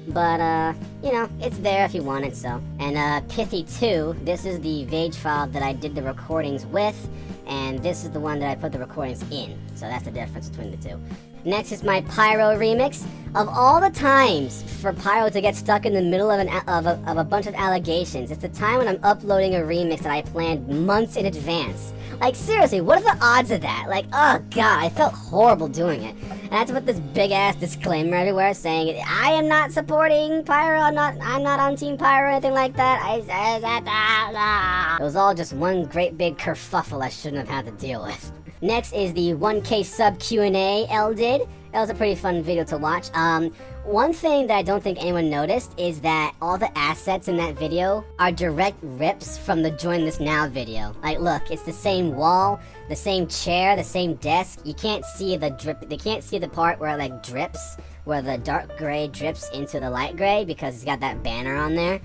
But, you know, it's there if you want it, so. And, Pithy 2, this is the Vage file that I did the recordings with, and this is the one that I put the recordings in. So that's the difference between the two. Next is my Pyro remix. Of all the times for Pyro to get stuck in the middle of a bunch of allegations, it's the time when I'm uploading a remix that I planned months in advance. Like, seriously, what are the odds of that? Like, oh god, I felt horrible doing it. And I had to put this big-ass disclaimer everywhere saying, I am not supporting Pyro, I'm not on Team Pyro or anything like that. It was all just one great big kerfuffle I shouldn't have had to deal with. Next is the 1K sub Q&A L did. That was a pretty fun video to watch. One thing that I don't think anyone noticed is that all the assets in that video are direct rips from the Join This Now video. Like, look, it's the same wall, the same chair, the same desk. You can't see the drip. They can't see the part where it like drips, where the dark gray drips into the light gray because it's got that banner on there.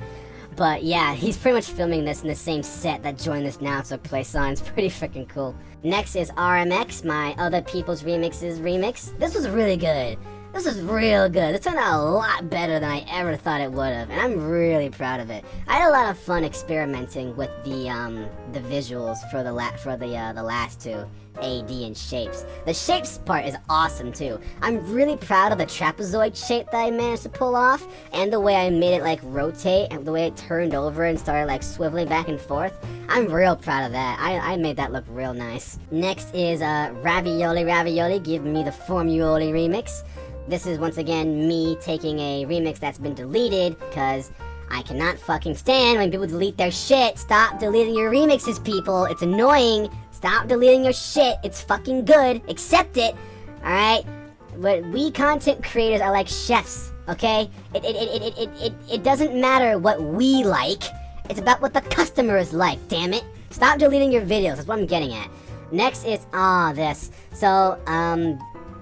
But yeah, he's pretty much filming this in the same set that Join This Now took place on. It's pretty freaking cool. Next is RMX, my Other People's Remixes remix. This was really good. This was real good. This turned out a lot better than I ever thought it would have, and I'm really proud of it. I had a lot of fun experimenting with the visuals for the last two, AD and shapes. The shapes part is awesome too. I'm really proud of the trapezoid shape that I managed to pull off, and the way I made it like rotate, and the way it turned over and started like swiveling back and forth. I'm real proud of that. I made that look real nice. Next is Ravioli giving me the Formuoli remix. This is once again me taking a remix that's been deleted, because I cannot fucking stand when people delete their shit. Stop deleting your remixes, people. It's annoying. Stop deleting your shit. It's fucking good. Accept it. Alright? But we content creators are like chefs, okay? It doesn't matter what we like. It's about what the customers like, damn it. Stop deleting your videos. That's what I'm getting at. Next is, this. So,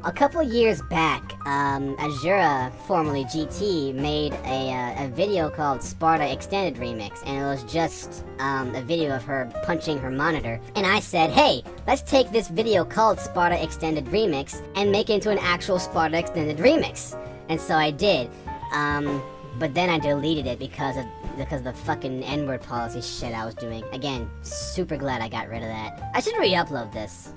a couple years back, Azura, formerly GT, made a video called Sparta Extended Remix, and it was just a video of her punching her monitor. And I said, hey, let's take this video called Sparta Extended Remix and make it into an actual Sparta Extended Remix. And so I did. But then I deleted it because of the fucking N-word policy shit I was doing. Again, super glad I got rid of that. I should re-upload this.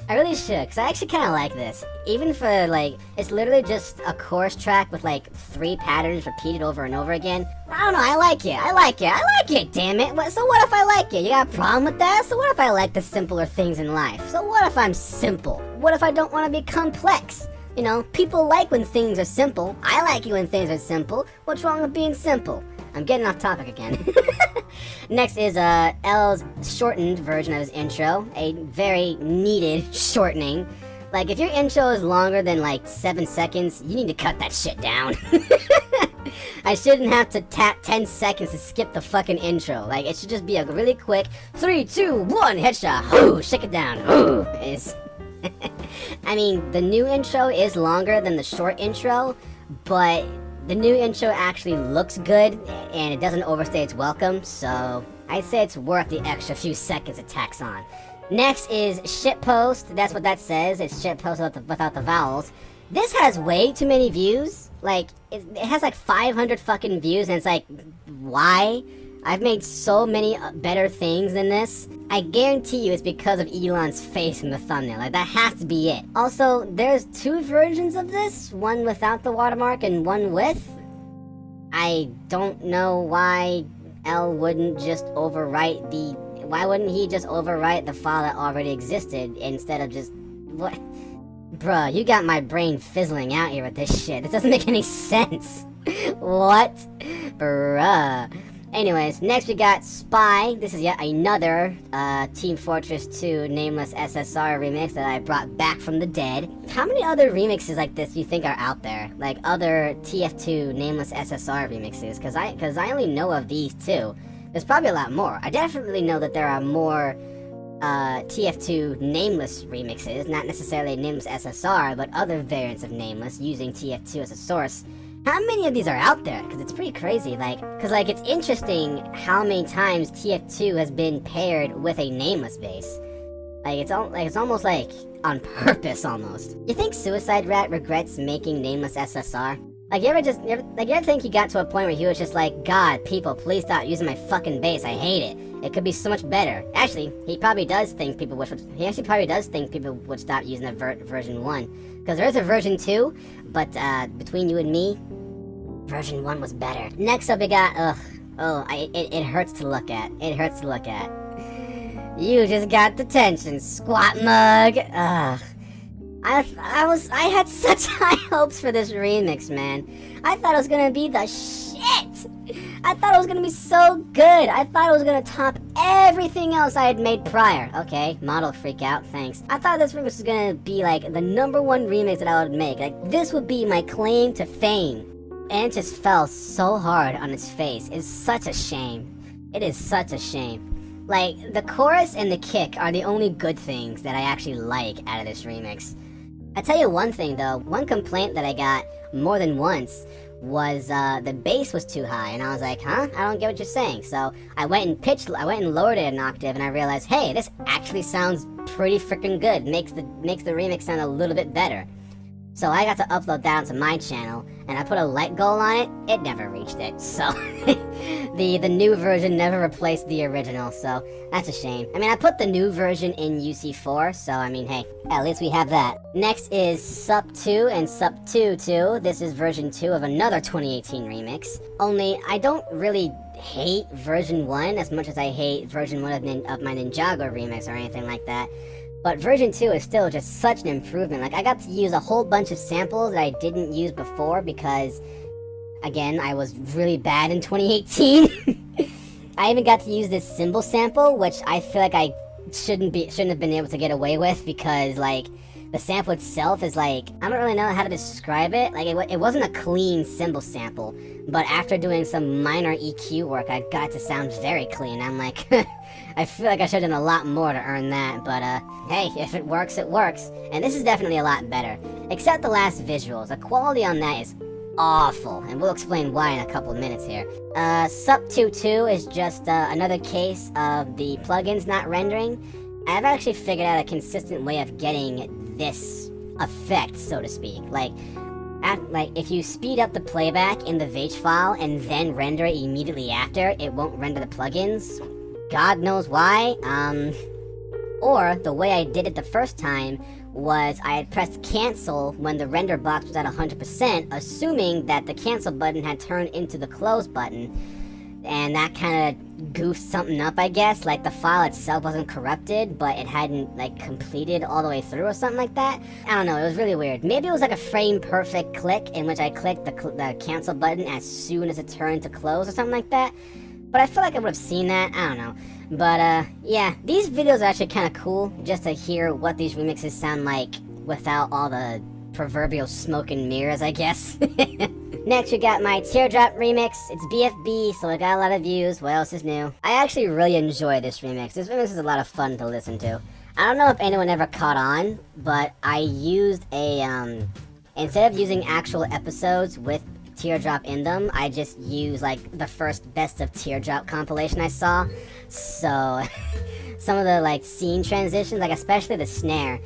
I really should, because I actually kind of like this. Even for, like, it's literally just a chorus track with, like, 3 patterns repeated over and over again. I don't know, I like it, damn it. So what if I like it? You got a problem with that? So what if I like the simpler things in life? So what if I'm simple? What if I don't want to be complex? You know, people like when things are simple. I like it when things are simple. What's wrong with being simple? I'm getting off topic again. Next is L's shortened version of his intro, a very needed shortening. Like, if your intro is longer than like 7 seconds, you need to cut that shit down. I shouldn't have to tap 10 seconds to skip the fucking intro. Like, it should just be a really quick 3, 2, 1 headshot. Ooh, shake it down. Ooh, is. I mean, the new intro is longer than the short intro, but the new intro actually looks good, and it doesn't overstay its welcome, so I'd say it's worth the extra few seconds it tacks on. Next is shitpost. That's what that says. It's shitpost without the vowels. This has way too many views. Like, it has like 500 fucking views, and it's like, why? I've made so many better things than this. I guarantee you it's because of Elon's face in the thumbnail. Like, that has to be it. Also, there's 2 versions of this. One without the watermark and one with. I don't know why L wouldn't just overwrite the... Why wouldn't he just overwrite the file that already existed instead of just... What? Bruh, you got my brain fizzling out here with this shit. This doesn't make any sense. What? Bruh. Anyways, next we got Spy. This is yet another Team Fortress 2 Nameless SSR remix that I brought back from the dead. How many other remixes like this do you think are out there? Like other TF2 Nameless SSR remixes? Because I only know of these 2. There's probably a lot more. I definitely know that there are more TF2 Nameless remixes, not necessarily Nameless SSR, but other variants of Nameless using TF2 as a source. How many of these are out there? Because it's pretty crazy, because it's interesting how many times TF2 has been paired with a Nameless base. Like it's almost like on purpose almost. You think Suicide Rat regrets making Nameless SSR? Like you ever think he got to a point where he was just like, God, people, please stop using my fucking bass. I hate it. It could be so much better. Actually, he probably does think people would stop using the version 1. Because there is a version 2, but between you and me, version 1 was better. Next up we got, it hurts to look at. It hurts to look at. You just got detention, squat mug. Ugh. I had such high hopes for this remix, man. I thought it was gonna be the shit. I thought it was gonna be so good. I thought it was gonna top everything else I had made prior. Okay, model freak out, thanks. I thought this remix was gonna be like the #1 remix that I would make. Like this would be my claim to fame. And it just fell so hard on its face. It's such a shame. It is such a shame. Like, the chorus and the kick are the only good things that I actually like out of this remix. I tell you one thing though, one complaint that I got more than once was the bass was too high, and I was like, huh? I don't get what you're saying. So I went and lowered it an octave, and I realized, hey, this actually sounds pretty freaking good. Makes the remix sound a little bit better. So I got to upload that onto my channel, and I put a light goal on it. It never reached it, so the new version never replaced the original, so that's a shame. I mean, I put the new version in UC4, so I mean, hey, at least we have that. Next is Sup2 and Sup2 2. This is version 2 of another 2018 remix. Only, I don't really hate version 1 as much as I hate version 1 of my Ninjago remix or anything like that. But version 2 is still just such an improvement. Like, I got to use a whole bunch of samples that I didn't use before because, again, I was really bad in 2018. I even got to use this cymbal sample, which I feel like I shouldn't have been able to get away with because, like, the sample itself is like, I don't really know how to describe it. Like, it wasn't a clean cymbal sample, but after doing some minor EQ work, I got it to sound very clean. I'm like, I feel like I should have done a lot more to earn that, but hey, if it works, it works. And this is definitely a lot better. Except the last visuals. The quality on that is awful, and we'll explain why in a couple of minutes here. Sup2 2 is just another case of the plugins not rendering. I've actually figured out a consistent way of getting this effect, so to speak. Like if you speed up the playback in the VH file and then render it immediately after, it won't render the plugins. God knows why. Or the way I did it the first time was I had pressed cancel when the render box was at 100%, assuming that the cancel button had turned into the close button. And that kind of goofed something up, I guess. Like, the file itself wasn't corrupted, but it hadn't, like, completed all the way through or something like that. I don't know, it was really weird. Maybe it was like a frame-perfect click in which I clicked the cancel button as soon as it turned to close or something like that. But I feel like I would have seen that, I don't know. But, yeah, these videos are actually kind of cool, just to hear what these remixes sound like without all the proverbial smoke and mirrors, I guess. Next, we got my Teardrop remix. It's BFB, so it got a lot of views. What else is new? I actually really enjoy this remix. This remix is a lot of fun to listen to. I don't know if anyone ever caught on, but I used a, instead of using actual episodes with Teardrop in them, I just used, like, the first Best of Teardrop compilation I saw. So, some of the, like, scene transitions, like, especially the snare.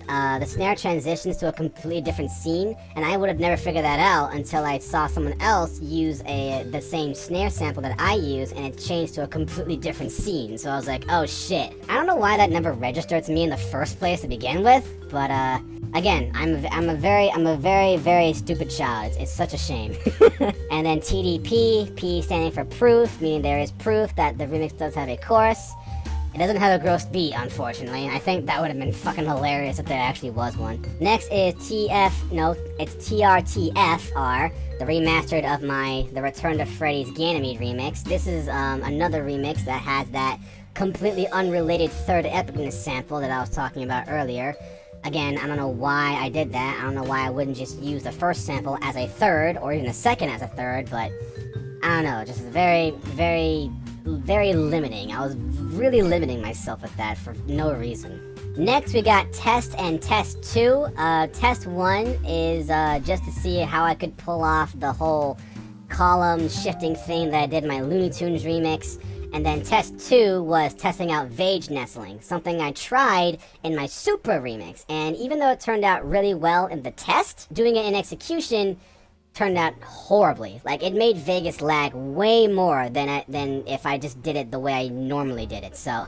The snare transitions to a completely different scene, and I would have never figured that out until I saw someone else use the same snare sample that I use, and it changed to a completely different scene. So I was like, oh shit. I don't know why that never registered to me in the first place to begin with, but again, I'm a very, very stupid child. It's such a shame. And then TDP, P standing for proof, meaning there is proof that the remix does have a chorus. It doesn't have a gross beat, unfortunately. I think that would have been fucking hilarious if there actually was one. Next is it's TRTFR, the remastered of the Return to Freddy's Ganymede remix. This is another remix that has that completely unrelated third epicness sample that I was talking about earlier. Again, I don't know why I did that. I don't know why I wouldn't just use the first sample as a third, or even the second as a third, but I don't know, just very, very, very limiting. I was really limiting myself with that for no reason. Next, we got Test and Test 2. Test 1 is just to see how I could pull off the whole column shifting thing that I did in my Looney Tunes remix. And then test 2 was testing out Vage Nestling, something I tried in my Supra remix. And even though it turned out really well in the test, doing it in execution turned out horribly. Like, it made Vegas lag way more than if I just did it the way I normally did it. So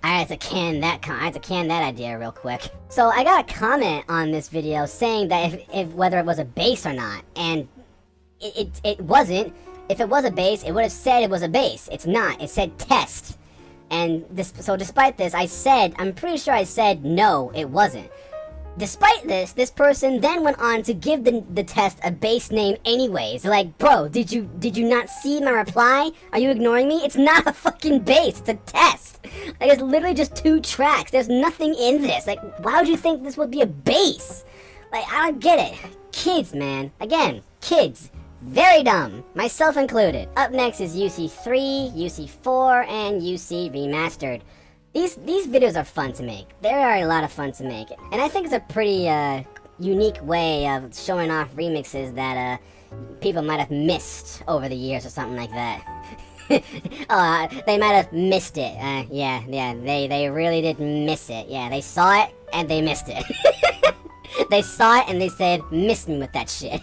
I had to can that idea real quick. So I got a comment on this video saying that if whether it was a bass or not, and it wasn't. If it was a bass, it would have said it was a bass. It's not. It said test. And so despite this, I'm pretty sure I said no, it wasn't. Despite this person then went on to give the test a bass name anyways. Like, bro, did you not see my reply? Are you ignoring me? It's not a fucking bass, it's a test. Like, it's literally just 2 tracks. There's nothing in this. Like, why would you think this would be a bass? Like, I don't get it. Kids, man. Again, kids. Very dumb, myself included. Up next is UC3, UC4, and UC Remastered. These videos are fun to make. They are a lot of fun to make. And I think it's a pretty unique way of showing off remixes that people might have missed over the years or something like that. They might have missed it. Yeah, they really did miss it. Yeah, they saw it and they missed it. They saw it and they said, miss me with that shit.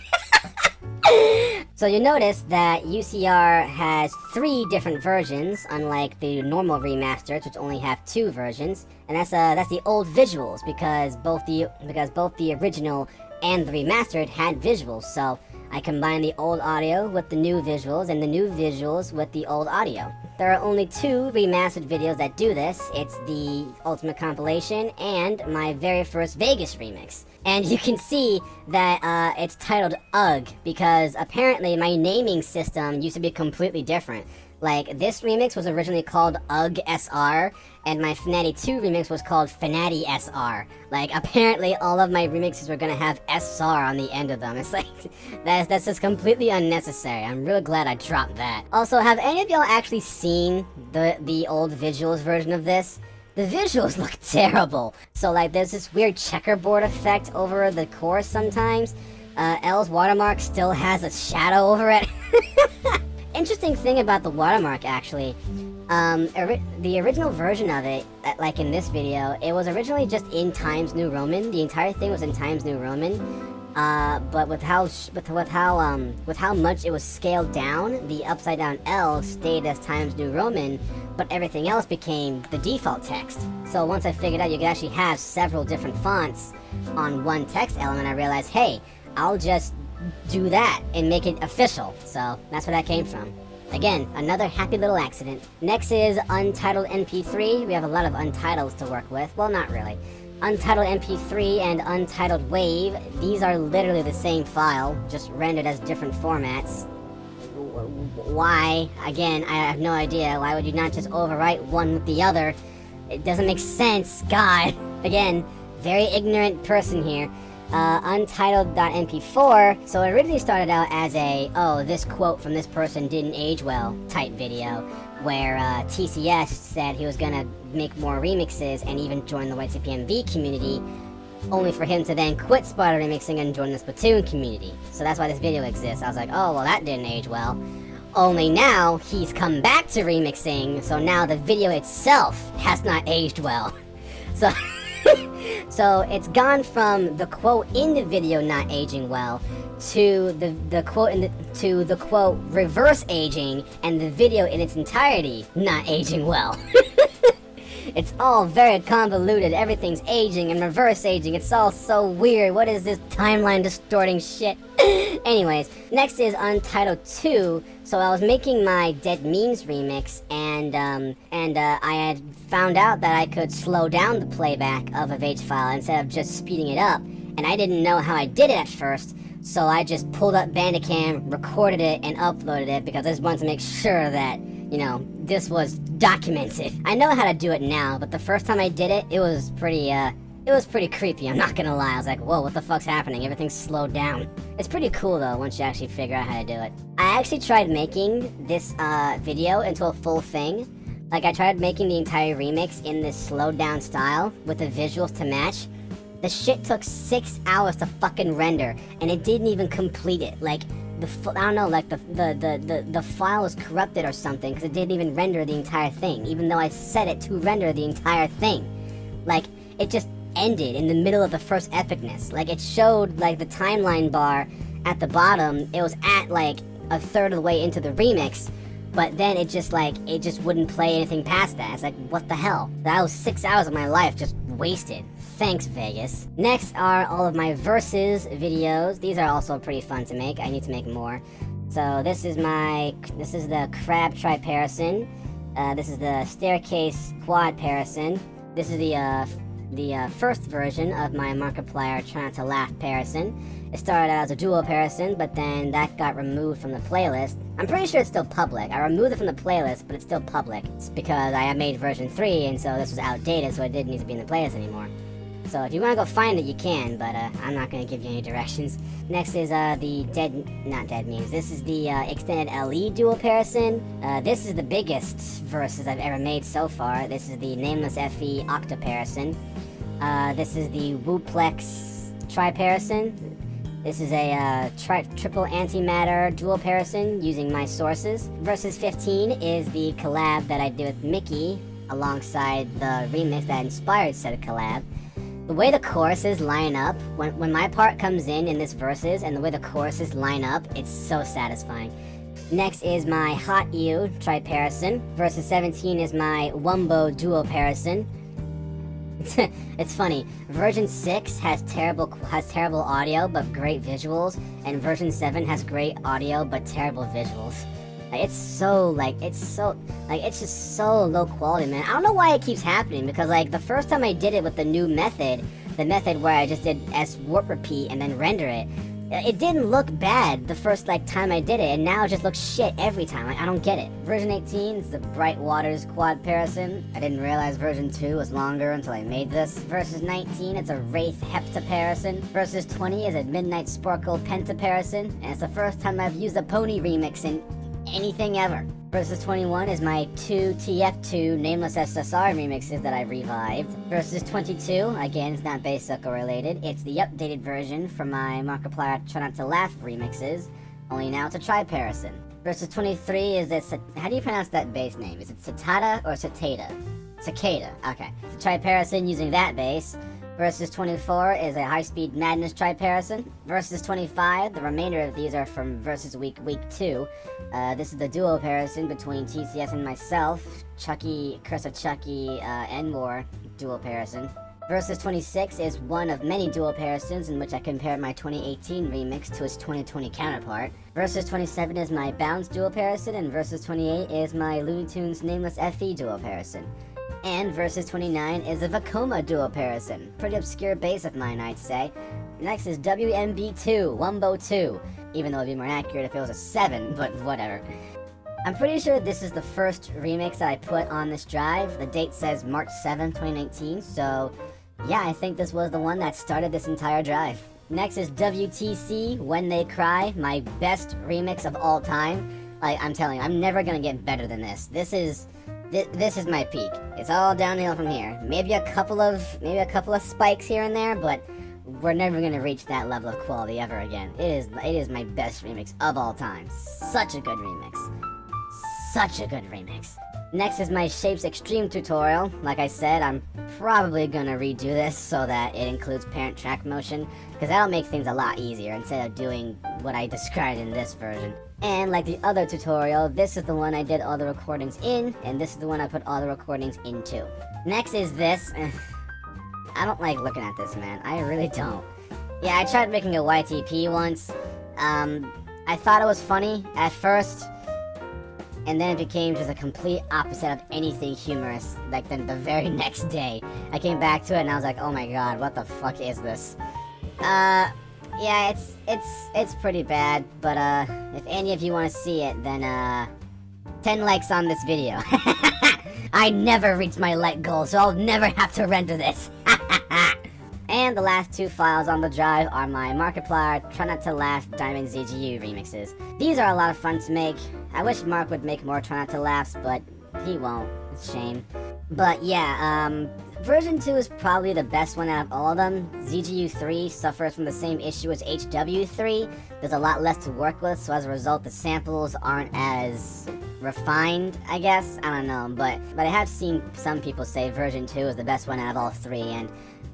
So you notice that UCR has 3 different versions, unlike the normal remasters, which only have 2 versions, and that's the old visuals because both the original and the remastered had visuals. So I combined the old audio with the new visuals and the new visuals with the old audio. There are only 2 remastered videos that do this. It's the Ultimate Compilation and my very first Vegas remix. And you can see that it's titled UGG because apparently my naming system used to be completely different. Like, this remix was originally called UGG SR, and my Fnatty 2 remix was called Fnatty SR. Like, apparently all of my remixes were gonna have SR on the end of them. It's like, that's just completely unnecessary. I'm really glad I dropped that. Also, have any of y'all actually seen the old visuals version of this? The visuals look terrible. So, like, there's this weird checkerboard effect over the chorus sometimes. L's watermark still has a shadow over it. Interesting thing about the watermark, actually, the original version of it, like in this video, it was originally just in Times New Roman. The entire thing was in Times New Roman, but with how much it was scaled down, the upside down L stayed as Times New Roman, but everything else became the default text. So once I figured out you could actually have several different fonts on one text element, I realized, hey, I'll just do that and make it official. So that's where that came from. Again, another happy little accident. Next is Untitled MP3. We have a lot of untitles to work with. Well, not really. Untitled MP3 and Untitled Wave. These are literally the same file, just rendered as different formats. Why? Again, I have no idea. Why would you not just overwrite one with the other? It doesn't make sense. God. Again, very ignorant person here. Untitled.mp4, so it originally started out as a, oh, this quote from this person didn't age well type video, where TCS said he was gonna make more remixes and even join the White CPMV community, only for him to then quit Sparta remixing and join the Splatoon community. So that's why this video exists. I was like, oh, well, that didn't age well. Only now, he's come back to remixing, so now the video itself has not aged well. So... So it's gone from the quote in the video not aging well to the quote reverse aging and the video in its entirety not aging well. It's all very convoluted. Everything's aging and reverse aging. It's all so weird. What is this timeline distorting shit? Anyways, next is Untitled 2. So I was making my Dead Memes remix, and I had found out that I could slow down the playback of a Vage file instead of just speeding it up. And I didn't know how I did it at first, so I just pulled up Bandicam, recorded it, and uploaded it because I just wanted to make sure that, you know, this was documented. I know how to do it now, but the first time I did it, it was pretty creepy, I'm not gonna lie. I was like, whoa, what the fuck's happening? Everything's slowed down. It's pretty cool though, once you actually figure out how to do it. I actually tried making this video into a full thing. Like, I tried making the entire remix in this slowed down style with the visuals to match. The shit took 6 hours to fucking render, and it didn't even complete it. Like, I don't know, like the file was corrupted or something, because it didn't even render the entire thing, even though I set it to render the entire thing. Like, it just ended in the middle of the first epicness. Like, it showed, like, the timeline bar at the bottom. It was at, like, a third of the way into the remix, but then it just wouldn't play anything past that. It's like, what the hell? That was 6 hours of my life just wasted. Thanks, Vegas. Next are all of my versus videos. These are also pretty fun to make. I need to make more. So this is the crab triparison. This is the staircase quad parison. This is the first version of my Markiplier Try Not to Laugh parison. It started out as a duo parison, but then that got removed from the playlist. I'm pretty sure it's still public. I removed it from the playlist, but it's still public. It's because I made version 3, and so this was outdated, so it didn't need to be in the playlist anymore. So if you want to go find it, you can, but I'm not going to give you any directions. Next is not dead memes. This is the extended LE dual parison. This is the biggest versus I've ever made so far. This is the Nameless FE octa parison. This is the Wooplex triparison. This is a triple antimatter dual parison using my sources. Versus 15 is the collab that I did with Mickey alongside the remix that inspired said collab. The way the choruses line up, when my part comes in this verses, and the way the choruses line up, it's so satisfying. Next is my Hot Ew triparison. Versus 17 is my Wumbo duo parison. It's funny. Version 6 has terrible audio but great visuals, and version 7 has great audio but terrible visuals. It's just so low quality, man. I don't know why it keeps happening, because like the first time I did it with the new method, the method where I just did S warp repeat and then render it, it didn't look bad the first time I did it, and now it just looks shit every time. Like, I don't get it. Version 18 is the Bright Waters quad parison. I didn't realize version 2 was longer until I made this. Versus 19, it's a Wraith heptaparison. Versus 20 is a Midnight Sparkle pentaparison, and it's the first time I've used a pony remix in anything ever. Versus 21 is my 2 TF2 Nameless SSR remixes that I revived. Versus 22, again, it's not basic or related. It's the updated version from my Markiplier Try Not to Laugh remixes, only now it's a triparison. Versus 23 is this, how do you pronounce that bass name? Is it Cicada or Cicada? Cicada, okay. It's a triparison using that bass. Versus 24 is a High-Speed Madness triparison. Versus 25, the remainder of these are from Versus Week 2. This is the duo parison between TCS and myself. Chucky, Curse of Chucky, and more duo parison. Versus 26 is one of many duo parisons in which I compare my 2018 remix to its 2020 counterpart. Versus 27 is my Bounce duo parison, and Versus 28 is my Looney Tunes Nameless FE duo parison. And Versus 29 is a Vacoma duo parison. Pretty obscure bass of mine, I'd say. Next is WMB2, Wumbo 2. Even though it'd be more accurate if it was a 7, but whatever. I'm pretty sure this is the first remix that I put on this drive. The date says March 7th, 2019, so yeah, I think this was the one that started this entire drive. Next is WTC, When They Cry, my best remix of all time. Like, I'm telling you, I'm never gonna get better than this. This is my peak. It's all downhill from here. Maybe a couple of spikes here and there, but we're never gonna reach that level of quality ever again. It is my best remix of all time. Such a good remix. Such a good remix. Next is my Shapes Extreme tutorial. Like I said, I'm probably gonna redo this so that it includes parent track motion, because that'll make things a lot easier instead of doing what I described in this version. And like the other tutorial, this is the one I did all the recordings in, and this is the one I put all the recordings into. Next is this. I don't like looking at this, man. I really don't. Yeah, I tried making a YTP once. I thought it was funny at first, and then it became just a complete opposite of anything humorous. Like then the very next day, I came back to it and I was like, oh my god, what the fuck is this? Yeah, it's pretty bad, but if any of you want to see it, then 10 likes on this video. I never reached my like goal, so I'll never have to render this. And the last two files on the drive are my Markiplier Try Not to Laugh Diamond ZGU remixes. These are a lot of fun to make. I wish Mark would make more Try Not to Laughs, but he won't. It's a shame. But yeah, version 2 is probably the best one out of all of them. ZGU 3 suffers from the same issue as HW 3. There's a lot less to work with, so as a result, the samples aren't as refined, I guess. I don't know, but I have seen some people say version 2 is the best one out of all three, and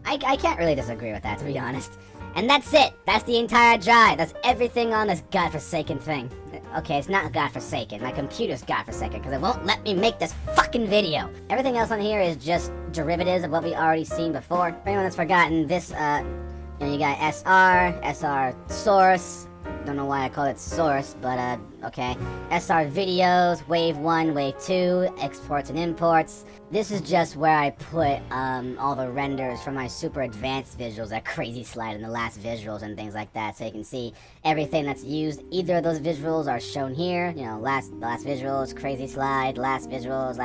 I can't really disagree with that, to be honest. And that's it! That's the entire drive! That's everything on this godforsaken thing. Okay, it's not godforsaken. My computer's godforsaken, because it won't let me make this fucking video. Everything else on here is just derivatives of what we already seen before. For anyone that's forgotten, this, you got SR source. Don't know why I call it source, but, okay. SR videos, wave 1, wave 2, exports and imports. This is just where I put, all the renders for my super advanced visuals, that crazy slide and the last visuals and things like that, so you can see everything that's used. Either of those visuals are shown here, you know, last visuals, crazy slide, last visuals.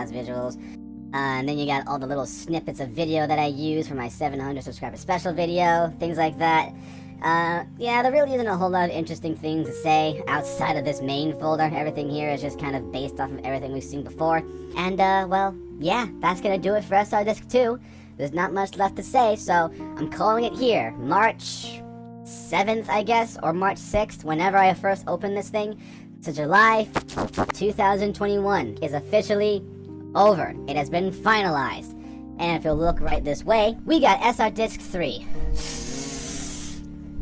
And then you got all the little snippets of video that I use for my 700 subscriber special video, things like that. Yeah, there really isn't a whole lot of interesting things to say outside of this main folder. Everything here is just kind of based off of everything we've seen before. And, well, yeah, that's gonna do it for SR Disc 2. There's not much left to say, so I'm calling it here. March 7th, I guess, or March 6th, whenever I first opened this thing. So July 2021 is officially over. It has been finalized. And if you'll look right this way, we got SR Disc 3.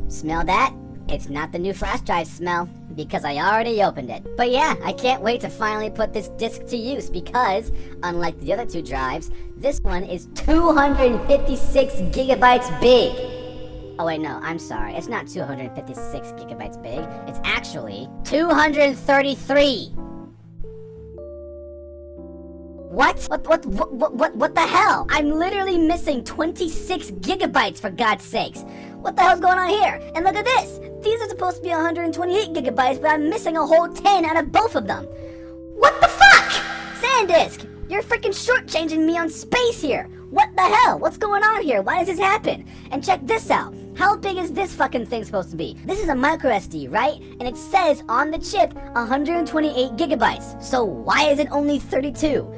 Smell that? It's not the new flash drive smell, because I already opened it. But yeah, I can't wait to finally put this disc to use, because, unlike the other two drives, this one is 256 gigabytes big. Oh wait, no, I'm sorry. It's not 256 gigabytes big. It's actually 233. What? What the hell? I'm literally missing 26 gigabytes, for God's sakes. What the hell's going on here? And look at this! These are supposed to be 128 gigabytes, but I'm missing a whole 10 out of both of them. What the fuck? SanDisk, you're freaking shortchanging me on space here. What the hell? What's going on here? Why does this happen? And check this out. How big is this fucking thing supposed to be? This is a micro SD, right? And it says on the chip 128 gigabytes. So why is it only 32?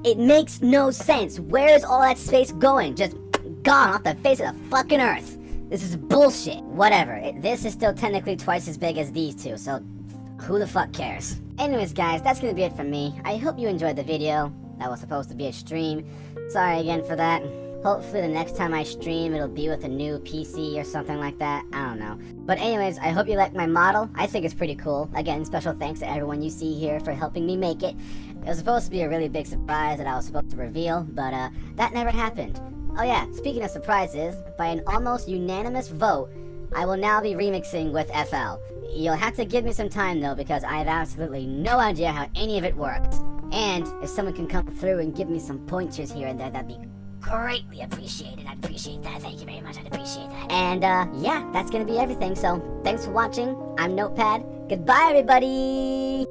It makes no sense. Where is all that space going? Just gone off the face of the fucking earth. This is bullshit. Whatever. This is still technically twice as big as these two, so who the fuck cares? Anyways, guys, that's gonna be it from me. I hope you enjoyed the video. That was supposed to be a stream. Sorry again for that. Hopefully the next time I stream, it'll be with a new PC or something like that. I don't know. But anyways, I hope you like my model. I think it's pretty cool. Again, special thanks to everyone you see here for helping me make it. It was supposed to be a really big surprise that I was supposed to reveal, but that never happened. Oh yeah, speaking of surprises, by an almost unanimous vote, I will now be remixing with FL. You'll have to give me some time though, because I have absolutely no idea how any of it works. And if someone can come through and give me some pointers here and there, that'd be greatly appreciated. I'd appreciate that. Thank you very much. I'd appreciate that. And yeah, that's gonna be everything. So thanks for watching. I'm Notepad. Goodbye, everybody.